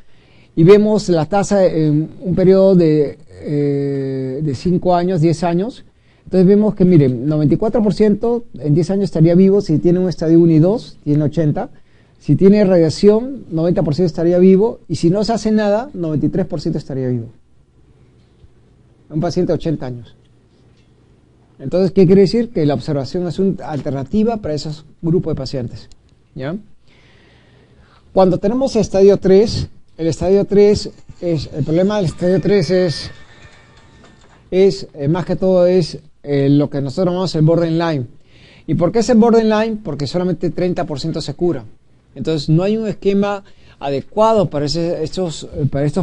y vemos la tasa en un periodo de 5 años, 10 años, entonces vemos que, miren, 94% en 10 años estaría vivo si tiene un estadio 1 y 2, tiene 80. Si tiene radiación, 90% estaría vivo. Y si no se hace nada, 93% estaría vivo. Un paciente de 80 años. Entonces, ¿qué quiere decir? Que la observación es una alternativa para esos grupos de pacientes, ¿ya? Cuando tenemos estadio 3, el problema del estadio 3 es más que todo lo que nosotros llamamos el borderline. ¿Y por qué es el borderline? Porque solamente 30% se cura. Entonces no hay un esquema adecuado para estos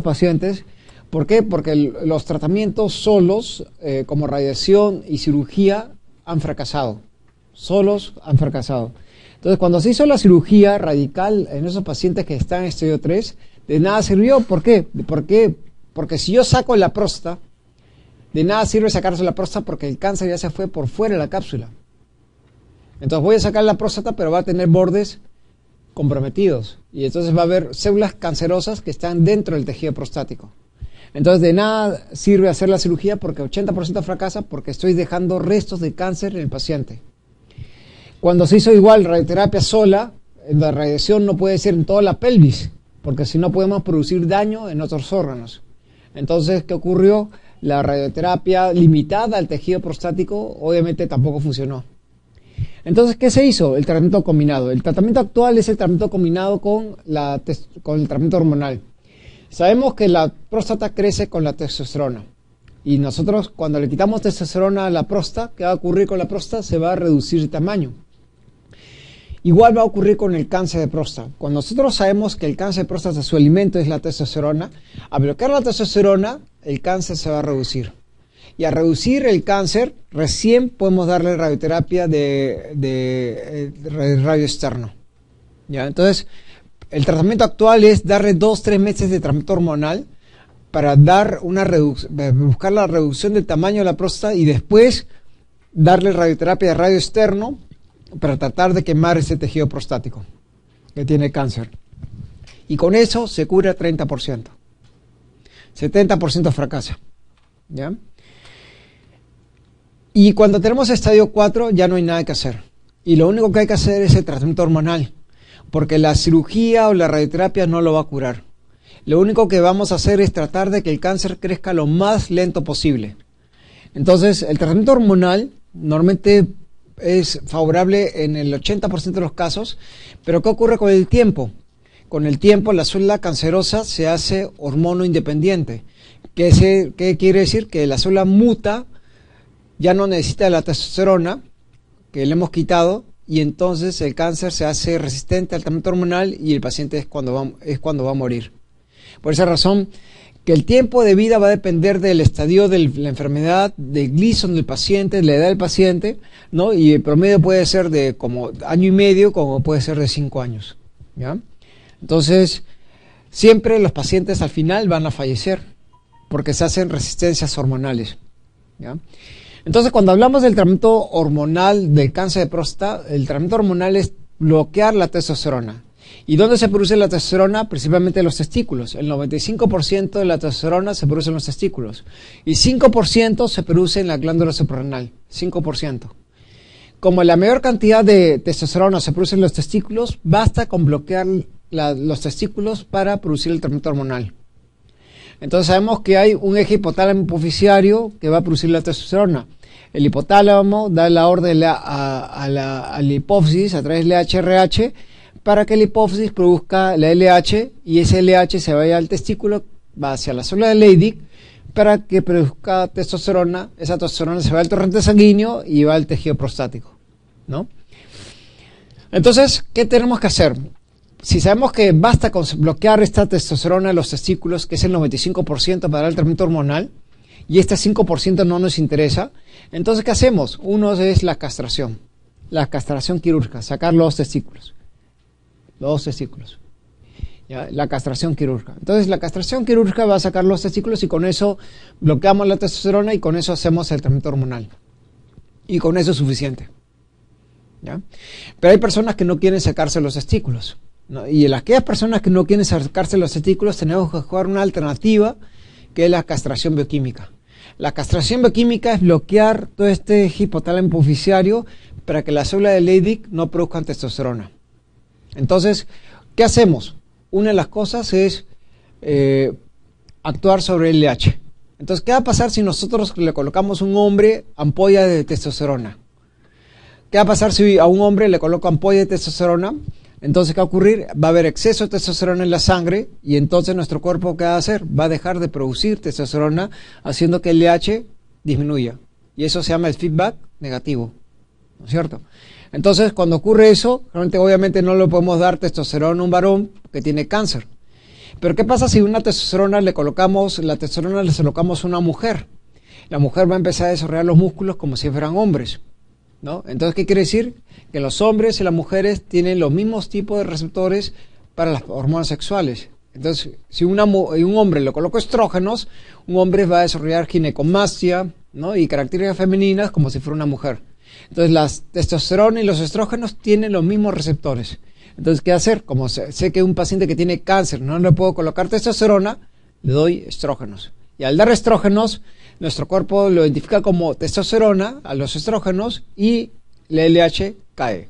pacientes. ¿Por qué? Porque los tratamientos solos, como radiación y cirugía, han fracasado. Solos han fracasado. Entonces cuando se hizo la cirugía radical en esos pacientes que están en estadio 3, de nada sirvió. ¿Por qué? Porque si yo saco la próstata, de nada sirve sacarse la próstata porque el cáncer ya se fue por fuera de la cápsula. Entonces voy a sacar la próstata, pero va a tener bordes comprometidos. Y entonces va a haber células cancerosas que están dentro del tejido prostático. Entonces de nada sirve hacer la cirugía porque 80% fracasa porque estoy dejando restos de cáncer en el paciente. Cuando se hizo igual radioterapia sola, la radiación no puede ser en toda la pelvis, porque si no podemos producir daño en otros órganos. Entonces, ¿qué ocurrió? La radioterapia limitada al tejido prostático obviamente tampoco funcionó. Entonces, ¿qué se hizo? El tratamiento combinado. El tratamiento actual es el tratamiento combinado con el tratamiento hormonal. Sabemos que la próstata crece con la testosterona. Y nosotros, cuando le quitamos testosterona a la próstata, ¿qué va a ocurrir con la próstata? Se va a reducir de tamaño. Igual va a ocurrir con el cáncer de próstata. Cuando nosotros sabemos que el cáncer de próstata, su alimento es la testosterona, a bloquear la testosterona, el cáncer se va a reducir. Y a reducir el cáncer, recién podemos darle radioterapia de radio externo. ¿Ya? Entonces, el tratamiento actual es darle 2-3 meses de tratamiento hormonal para dar buscar la reducción del tamaño de la próstata y después darle radioterapia de radio externo para tratar de quemar ese tejido prostático que tiene cáncer. Y con eso se cura 30%. 70% fracasa. ¿Ya? Y cuando tenemos estadio 4 ya no hay nada que hacer. Y lo único que hay que hacer es el tratamiento hormonal. Porque la cirugía o la radioterapia no lo va a curar. Lo único que vamos a hacer es tratar de que el cáncer crezca lo más lento posible. Entonces, el tratamiento hormonal normalmente es favorable en el 80% de los casos, pero ¿qué ocurre con el tiempo? Con el tiempo la célula cancerosa se hace hormono independiente. ¿Qué quiere decir? Que la célula muta, ya no necesita la testosterona que le hemos quitado y entonces el cáncer se hace resistente al tratamiento hormonal y el paciente es cuando va a morir. Por esa razón, que el tiempo de vida va a depender del estadio de la enfermedad, del Gleason del paciente, de la edad del paciente, ¿no? Y el promedio puede ser de como año y medio, como puede ser de 5 años. ¿Ya? Entonces, siempre los pacientes al final van a fallecer porque se hacen resistencias hormonales. ¿Ya? Entonces, cuando hablamos del tratamiento hormonal del cáncer de próstata, el tratamiento hormonal es bloquear la testosterona. ¿Y dónde se produce la testosterona? Principalmente en los testículos. El 95% de la testosterona se produce en los testículos. Y 5% se produce en la glándula suprarrenal. 5%. Como la mayor cantidad de testosterona se produce en los testículos, basta con bloquear los testículos para producir el tratamiento hormonal. Entonces sabemos que hay un eje hipotálamo hipoficiario que va a producir la testosterona. El hipotálamo da la orden a la hipófisis a través del HRH para que la hipófisis produzca la LH y ese LH se vaya al testículo, va hacia la célula de Leydig para que produzca testosterona. Esa testosterona se va al torrente sanguíneo y va al tejido prostático, ¿no? Entonces, ¿qué tenemos que hacer? Si sabemos que basta con bloquear esta testosterona en los testículos, que es el 95% para el tratamiento hormonal, y este 5% no nos interesa, entonces, ¿qué hacemos? Uno es la castración quirúrgica, sacar los testículos. ¿Ya? La castración quirúrgica. Entonces, la castración quirúrgica va a sacar los testículos y con eso bloqueamos la testosterona y con eso hacemos el tratamiento hormonal. Y con eso es suficiente. ¿Ya? Pero hay personas que no quieren sacarse los testículos, ¿no? Y en aquellas personas que no quieren sacarse los testículos tenemos que jugar una alternativa que es la castración bioquímica. La castración bioquímica es bloquear todo este hipotálamo hipoficiario para que la célula de Leydig no produzca testosterona. Entonces, ¿qué hacemos? Una de las cosas es actuar sobre el LH. Entonces, ¿qué va a pasar si nosotros le colocamos a un hombre ampolla de testosterona? ¿Qué va a pasar si a un hombre le coloco ampolla de testosterona? Entonces, ¿qué va a ocurrir? Va a haber exceso de testosterona en la sangre y entonces nuestro cuerpo, ¿qué va a hacer? Va a dejar de producir testosterona, haciendo que el LH disminuya. Y eso se llama el feedback negativo, ¿no es cierto? Entonces, cuando ocurre eso, realmente, obviamente no le podemos dar testosterona a un varón que tiene cáncer. Pero ¿qué pasa si una testosterona le colocamos a una mujer? La mujer va a empezar a desarrollar los músculos como si fueran hombres, ¿no? Entonces, ¿qué quiere decir? Que los hombres y las mujeres tienen los mismos tipos de receptores para las hormonas sexuales. Entonces, si un hombre le coloca estrógenos, un hombre va a desarrollar ginecomastia, ¿no? Y características femeninas como si fuera una mujer. Entonces, la testosterona y los estrógenos tienen los mismos receptores. Entonces, ¿qué hacer? Como sé que un paciente que tiene cáncer no le puedo colocar testosterona, le doy estrógenos. Y al dar estrógenos, nuestro cuerpo lo identifica como testosterona a los estrógenos y la LH cae.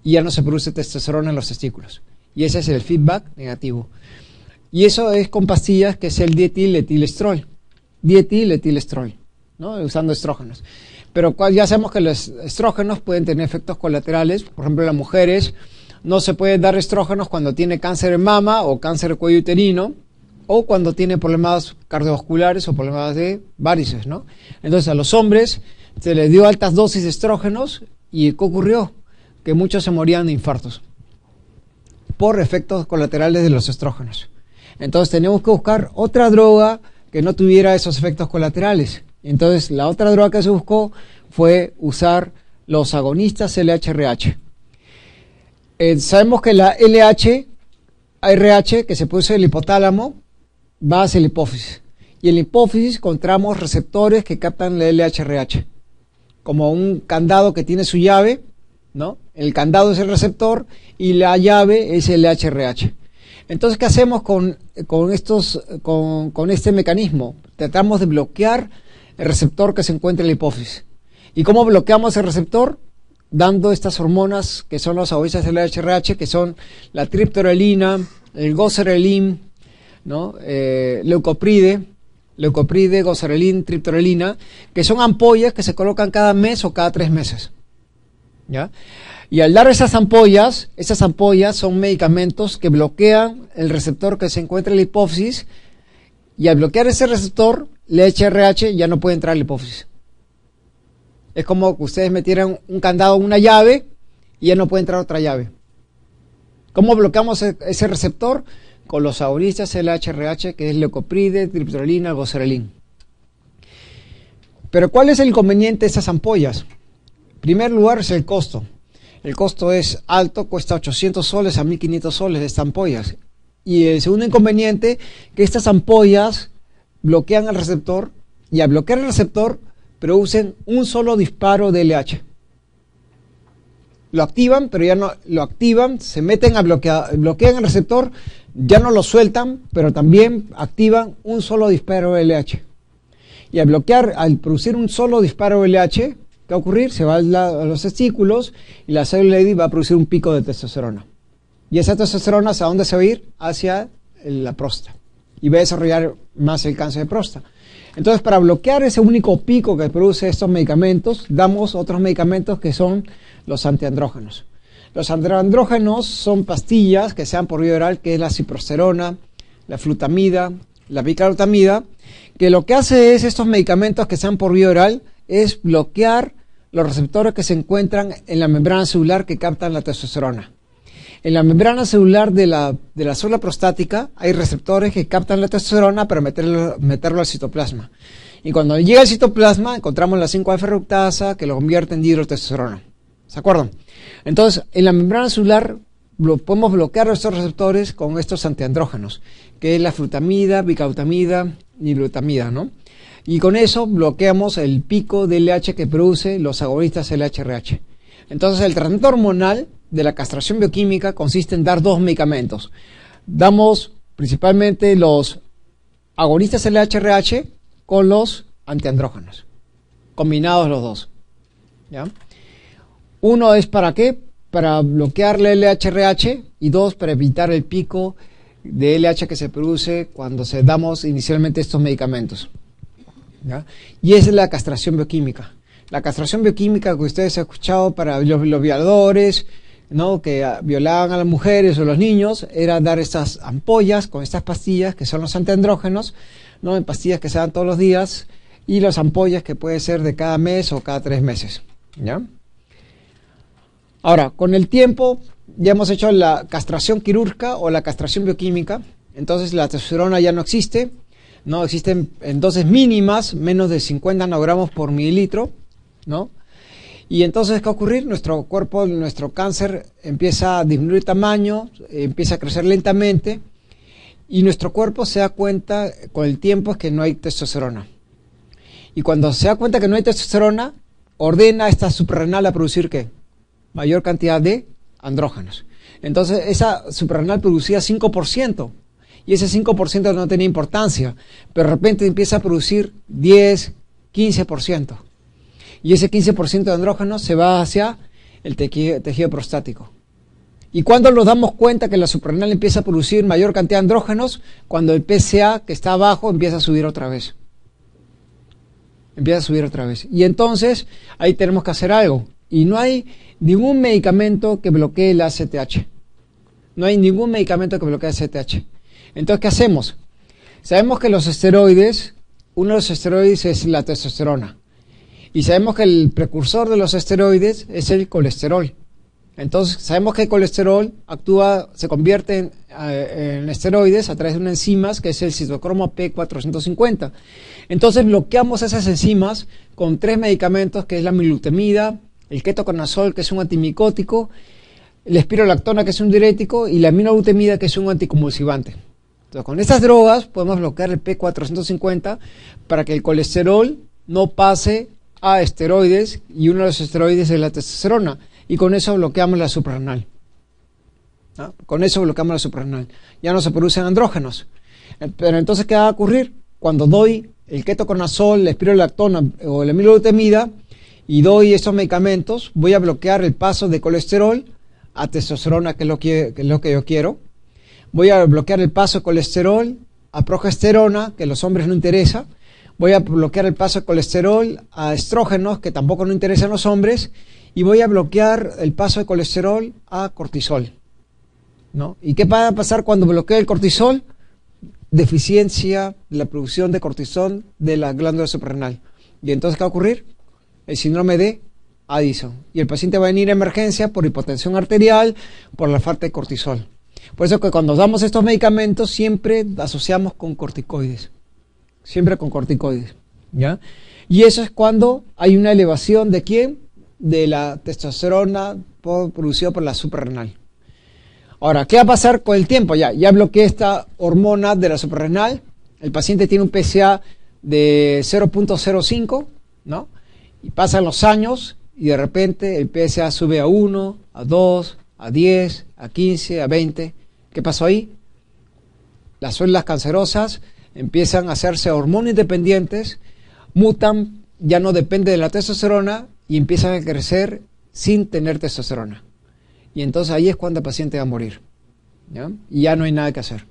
Y ya no se produce testosterona en los testículos. Y ese es el feedback negativo. Y eso es con pastillas que es el dietil-etilestrol. Dietil-etilestrol, ¿no? Usando estrógenos. Pero ya sabemos que los estrógenos pueden tener efectos colaterales. Por ejemplo, en las mujeres no se puede dar estrógenos cuando tiene cáncer de mama o cáncer de cuello uterino, o cuando tiene problemas cardiovasculares o problemas de varices, ¿no? Entonces, a los hombres se les dio altas dosis de estrógenos y ¿qué ocurrió? Que muchos se morían de infartos por efectos colaterales de los estrógenos. Entonces, tenemos que buscar otra droga que no tuviera esos efectos colaterales. Entonces, la otra droga que se buscó fue usar los agonistas LH-RH. Sabemos que la LH-RH que se produce en el hipotálamo va hacia la hipófisis. Y en la hipófisis encontramos receptores que captan la LH-RH. Como un candado que tiene su llave, ¿no? El candado es el receptor y la llave es el LH-RH. Entonces, ¿qué hacemos con este mecanismo? Tratamos de bloquear el receptor que se encuentra en la hipófisis. ¿Y cómo bloqueamos el receptor? Dando estas hormonas que son los agonistas del LH-RH, que son la triptorelina, el gosarelin, ¿no? Leucopride, gosarelin, triptorelina, que son ampollas que se colocan cada mes o cada 3 meses. ¿Ya? Y al dar esas ampollas son medicamentos que bloquean el receptor que se encuentra en la hipófisis, y al bloquear ese receptor, el LH-RH ya no puede entrar a la hipófisis. Es como que ustedes metieran un candado en una llave y ya no puede entrar otra llave. ¿Cómo bloqueamos ese receptor? Con los agonistas LH-RH, que es leucopride, triptorelina, gosarelin. Pero ¿cuál es el inconveniente de estas ampollas? En primer lugar es el costo. El costo es alto, cuesta 800 soles a 1500 soles de estas ampollas. Y el segundo inconveniente, que estas ampollas bloquean el receptor, y al bloquear el receptor producen un solo disparo de LH. Lo activan, pero ya no lo activan, se meten a bloquean el receptor, ya no lo sueltan, pero también activan un solo disparo de LH. Y al producir un solo disparo de LH, ¿qué va a ocurrir? Se va a los testículos y la célula Leydig va a producir un pico de testosterona. Y esa testosterona, ¿hacia dónde se va a ir? Hacia la próstata. Y va a desarrollar más el cáncer de próstata. Entonces, para bloquear ese único pico que produce estos medicamentos, damos otros medicamentos que son los antiandrógenos. Los antiandrógenos son pastillas que se dan por vía oral, que es la ciprosterona, la flutamida, la bicalutamida, que lo que hace es estos medicamentos que se dan por vía oral es bloquear los receptores que se encuentran en la membrana celular que captan la testosterona. En la membrana celular de la célula prostática hay receptores que captan la testosterona para meterlo al citoplasma. Y cuando llega al citoplasma encontramos la 5-alfa-reductasa que lo convierte en dihidrotestosterona. ¿Se acuerdan? Entonces, en la membrana celular podemos bloquear estos receptores con estos antiandrógenos, que es la flutamida, bicalutamida y glutamida, ¿no? Y con eso bloqueamos el pico de LH que produce los agonistas LH-RH. Entonces, el tratamiento hormonal de la castración bioquímica consiste en dar dos medicamentos. Damos principalmente los agonistas LH-RH con los antiandrógenos, combinados los dos, ¿ya? Uno es ¿para qué? Para bloquear la LH-RH y dos, para evitar el pico de LH que se produce cuando damos inicialmente estos medicamentos, ¿ya? Y esa es la castración bioquímica. La castración bioquímica que ustedes han escuchado para los violadores, ¿no?, que violaban a las mujeres o los niños, era dar estas ampollas con estas pastillas que son los antiandrógenos, ¿no?, en pastillas que se dan todos los días, y las ampollas que puede ser de cada mes o cada 3 meses, ¿ya? Ahora, con el tiempo ya hemos hecho la castración quirúrgica o la castración bioquímica, entonces la testosterona ya no existe, no existen en dosis mínimas, menos de 50 nanogramos por mililitro, ¿no? Y entonces, ¿qué va a ocurrir? Nuestro cuerpo, nuestro cáncer empieza a disminuir tamaño, empieza a crecer lentamente, y nuestro cuerpo se da cuenta con el tiempo que no hay testosterona. Y cuando se da cuenta que no hay testosterona, ordena a esta suprarrenal a producir ¿qué? Mayor cantidad de andrógenos. Entonces, esa suprarrenal producía 5%, y ese 5% no tenía importancia, pero de repente empieza a producir 10, 15%. Y ese 15% de andrógenos se va hacia el tejido prostático. ¿Y cuándo nos damos cuenta que la suprarrenal empieza a producir mayor cantidad de andrógenos? Cuando el PSA que está abajo empieza a subir otra vez. Empieza a subir otra vez. Y entonces ahí tenemos que hacer algo. Y no hay ningún medicamento que bloquee el ACTH. No hay ningún medicamento que bloquee el ACTH. Entonces, ¿qué hacemos? Sabemos que los esteroides, uno de los esteroides es la testosterona. Y sabemos que el precursor de los esteroides es el colesterol. Entonces, sabemos que el colesterol se convierte en esteroides a través de unas enzimas que es el citocromo P450. Entonces, bloqueamos esas enzimas con 3 medicamentos, que es la milutamida, el ketoconazol, que es un antimicótico, la espirolactona, que es un diurético, y la aminoglutamida, que es un anticonvulsivante. Entonces, con estas drogas podemos bloquear el P450 para que el colesterol no pase a esteroides, y uno de los esteroides es la testosterona, y con eso bloqueamos la suprarrenal, ¿no? Con eso bloqueamos la suprarrenal. Ya no se producen andrógenos. Pero entonces, ¿qué va a ocurrir? Cuando doy el ketoconazol, la espirolactona o la aminoglutamida y doy estos medicamentos, voy a bloquear el paso de colesterol a testosterona, que es lo que yo quiero. Voy a bloquear el paso de colesterol a progesterona, que a los hombres no interesa. Voy a bloquear el paso de colesterol a estrógenos, que tampoco nos interesan a los hombres, y voy a bloquear el paso de colesterol a cortisol, ¿no? ¿Y qué va a pasar cuando bloqueo el cortisol? Deficiencia de la producción de cortisol de la glándula suprarrenal. ¿Y entonces qué va a ocurrir? El síndrome de Addison. Y el paciente va a venir a emergencia por hipotensión arterial, por la falta de cortisol. Por eso que cuando damos estos medicamentos siempre asociamos con corticoides. Siempre con corticoides, ¿ya? Y eso es cuando hay una elevación ¿de quién? De la testosterona producida por la suprarrenal. Ahora, ¿qué va a pasar con el tiempo? Ya bloqueé esta hormona de la suprarrenal. El paciente tiene un PSA de 0.05, ¿no? Y pasan los años y de repente el PSA sube a 1, a 2, a 10, a 15, a 20. ¿Qué pasó ahí? Las células cancerosas empiezan a hacerse hormonas independientes, mutan, ya no depende de la testosterona y empiezan a crecer sin tener testosterona. Y entonces ahí es cuando el paciente va a morir, ¿ya? Y ya no hay nada que hacer.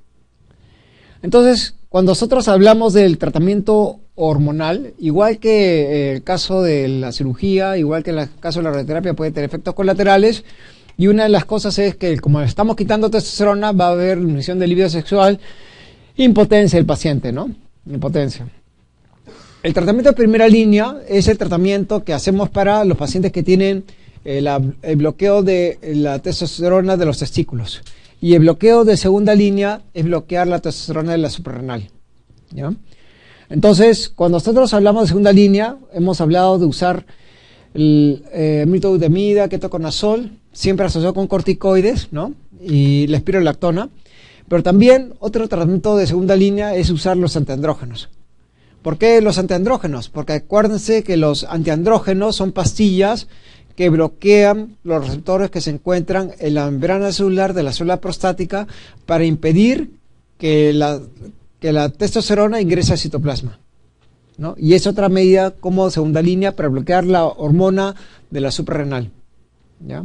Entonces, cuando nosotros hablamos del tratamiento hormonal, igual que el caso de la cirugía, igual que el caso de la radioterapia puede tener efectos colaterales, Y una de las cosas es que como estamos quitando testosterona, va a haber disminución del libido sexual, impotencia del paciente, ¿no? Impotencia. El tratamiento de primera línea es el tratamiento que hacemos para los pacientes que tienen el bloqueo de la testosterona de los testículos. Y el bloqueo de segunda línea es bloquear la testosterona de la suprarrenal, ¿ya? Entonces, cuando nosotros hablamos de segunda línea, hemos hablado de usar el mitoudemida, ketoconazol, siempre asociado con corticoides, ¿no? Y la espirolactona. Pero también otro tratamiento de segunda línea es usar los antiandrógenos. ¿Por qué los antiandrógenos? Porque acuérdense que los antiandrógenos son pastillas que bloquean los receptores que se encuentran en la membrana celular de la célula prostática para impedir que la testosterona ingrese al citoplasma, ¿no? Y es otra medida como segunda línea para bloquear la hormona de la suprarrenal, ¿ya?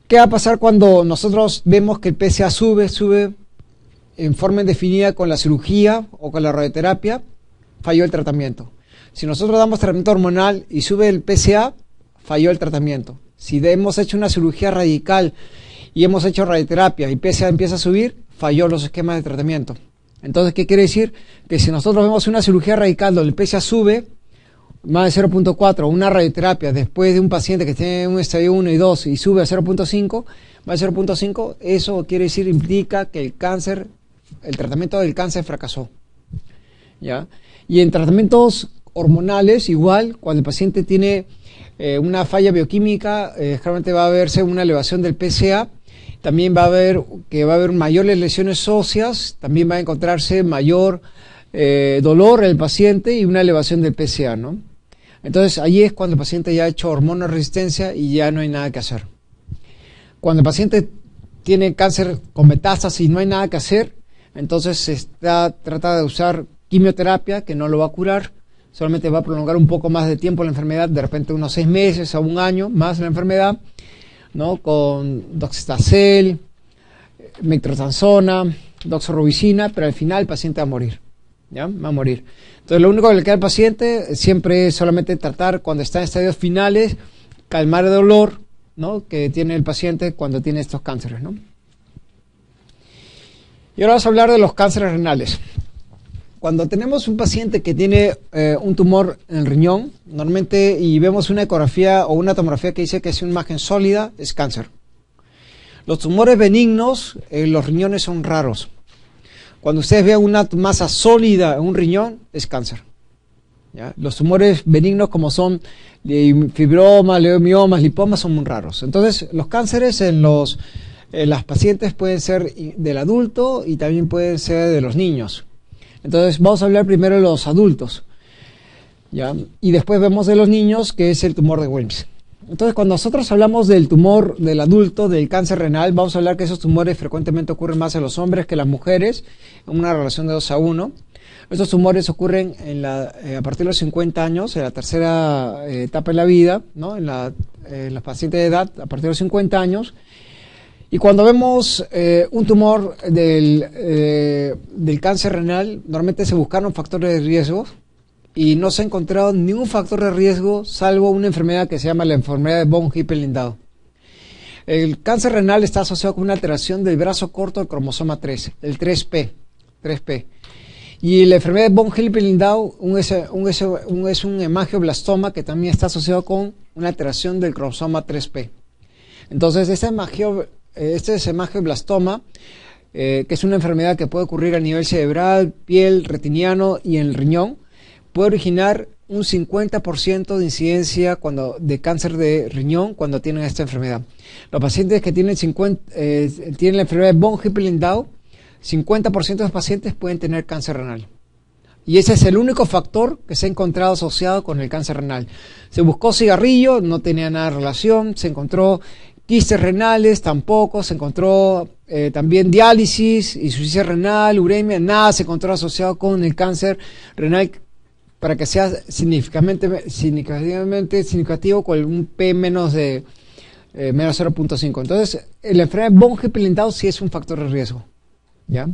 ¿Qué va a pasar cuando nosotros vemos que el PSA sube en forma indefinida con la cirugía o con la radioterapia? Falló el tratamiento. Si nosotros damos tratamiento hormonal y sube el PSA, falló el tratamiento. Si hemos hecho una cirugía radical y hemos hecho radioterapia y PSA empieza a subir, falló los esquemas de tratamiento. Entonces, ¿qué quiere decir? Que si nosotros vemos una cirugía radical donde el PSA sube más de 0.4, una radioterapia después de un paciente que tiene un estadio 1 y 2 y sube a 0.5, más de 0.5, eso quiere decir, implica que el tratamiento del cáncer fracasó, ¿ya? Y en tratamientos hormonales, igual, cuando el paciente tiene una falla bioquímica, generalmente va a verse una elevación del PSA, también va a haber mayores lesiones óseas, también va a encontrarse mayor dolor en el paciente y una elevación del PSA, ¿no? Entonces, ahí es cuando el paciente ya ha hecho hormonoresistencia y ya no hay nada que hacer. Cuando el paciente tiene cáncer con metástasis y no hay nada que hacer, entonces se trata de usar quimioterapia, que no lo va a curar, solamente va a prolongar un poco más de tiempo la enfermedad, de repente unos 6 meses a un año más la enfermedad, ¿no? Con doxetacel, metrexatasona, doxorubicina, pero al final el paciente va a morir, ¿ya? Va a morir. Entonces, lo único que le queda al paciente siempre es solamente tratar cuando está en estadios finales, calmar el dolor, ¿no? Que tiene el paciente cuando tiene estos cánceres, ¿no? Y ahora vamos a hablar de los cánceres renales. Cuando tenemos un paciente que tiene un tumor en el riñón, normalmente, y vemos una ecografía o una tomografía que dice que es una imagen sólida, es cáncer. Los tumores benignos en los riñones son raros. Cuando ustedes vean una masa sólida en un riñón, es cáncer, ¿ya? Los tumores benignos como son fibromas, leomiomas, lipomas son muy raros. Entonces, los cánceres en las pacientes pueden ser del adulto y también pueden ser de los niños. Entonces, vamos a hablar primero de los adultos, ¿ya? Y después vemos de los niños, que es el tumor de Wilms. Entonces, cuando nosotros hablamos del tumor del adulto, del cáncer renal, vamos a hablar que esos tumores frecuentemente ocurren más en los hombres que en las mujeres, en una relación de 2:1. Estos tumores ocurren a partir de los 50 años, en la tercera etapa de la vida, ¿no? En los pacientes de edad, a partir de los 50 años. Y cuando vemos un tumor del cáncer renal, normalmente se buscaron factores de riesgo y no se ha encontrado ningún factor de riesgo salvo una enfermedad que se llama la enfermedad de von Hippel-Lindau. El cáncer renal está asociado con una alteración del brazo corto del cromosoma 3, el 3P. Y la enfermedad de von Hippel-Lindau es un hemangioblastoma que también está asociado con una alteración del cromosoma 3P. Entonces, este es hemangioblastoma, que es una enfermedad que puede ocurrir a nivel cerebral, piel, retiniano y en el riñón, puede originar un 50% de incidencia de cáncer de riñón cuando tienen esta enfermedad. Los pacientes que tienen la enfermedad de von Hippel-Lindau, 50% de los pacientes pueden tener cáncer renal. Y ese es el único factor que se ha encontrado asociado con el cáncer renal. Se buscó cigarrillo, no tenía nada de relación, se encontró quistes renales, tampoco, se encontró también diálisis, insuficiencia renal, uremia, nada se encontró asociado con el cáncer renal para que sea significativamente significativo con un P menos 0.5. Entonces, la enfermedad de von Hippel-Lindau sí es un factor de riesgo, ¿ya?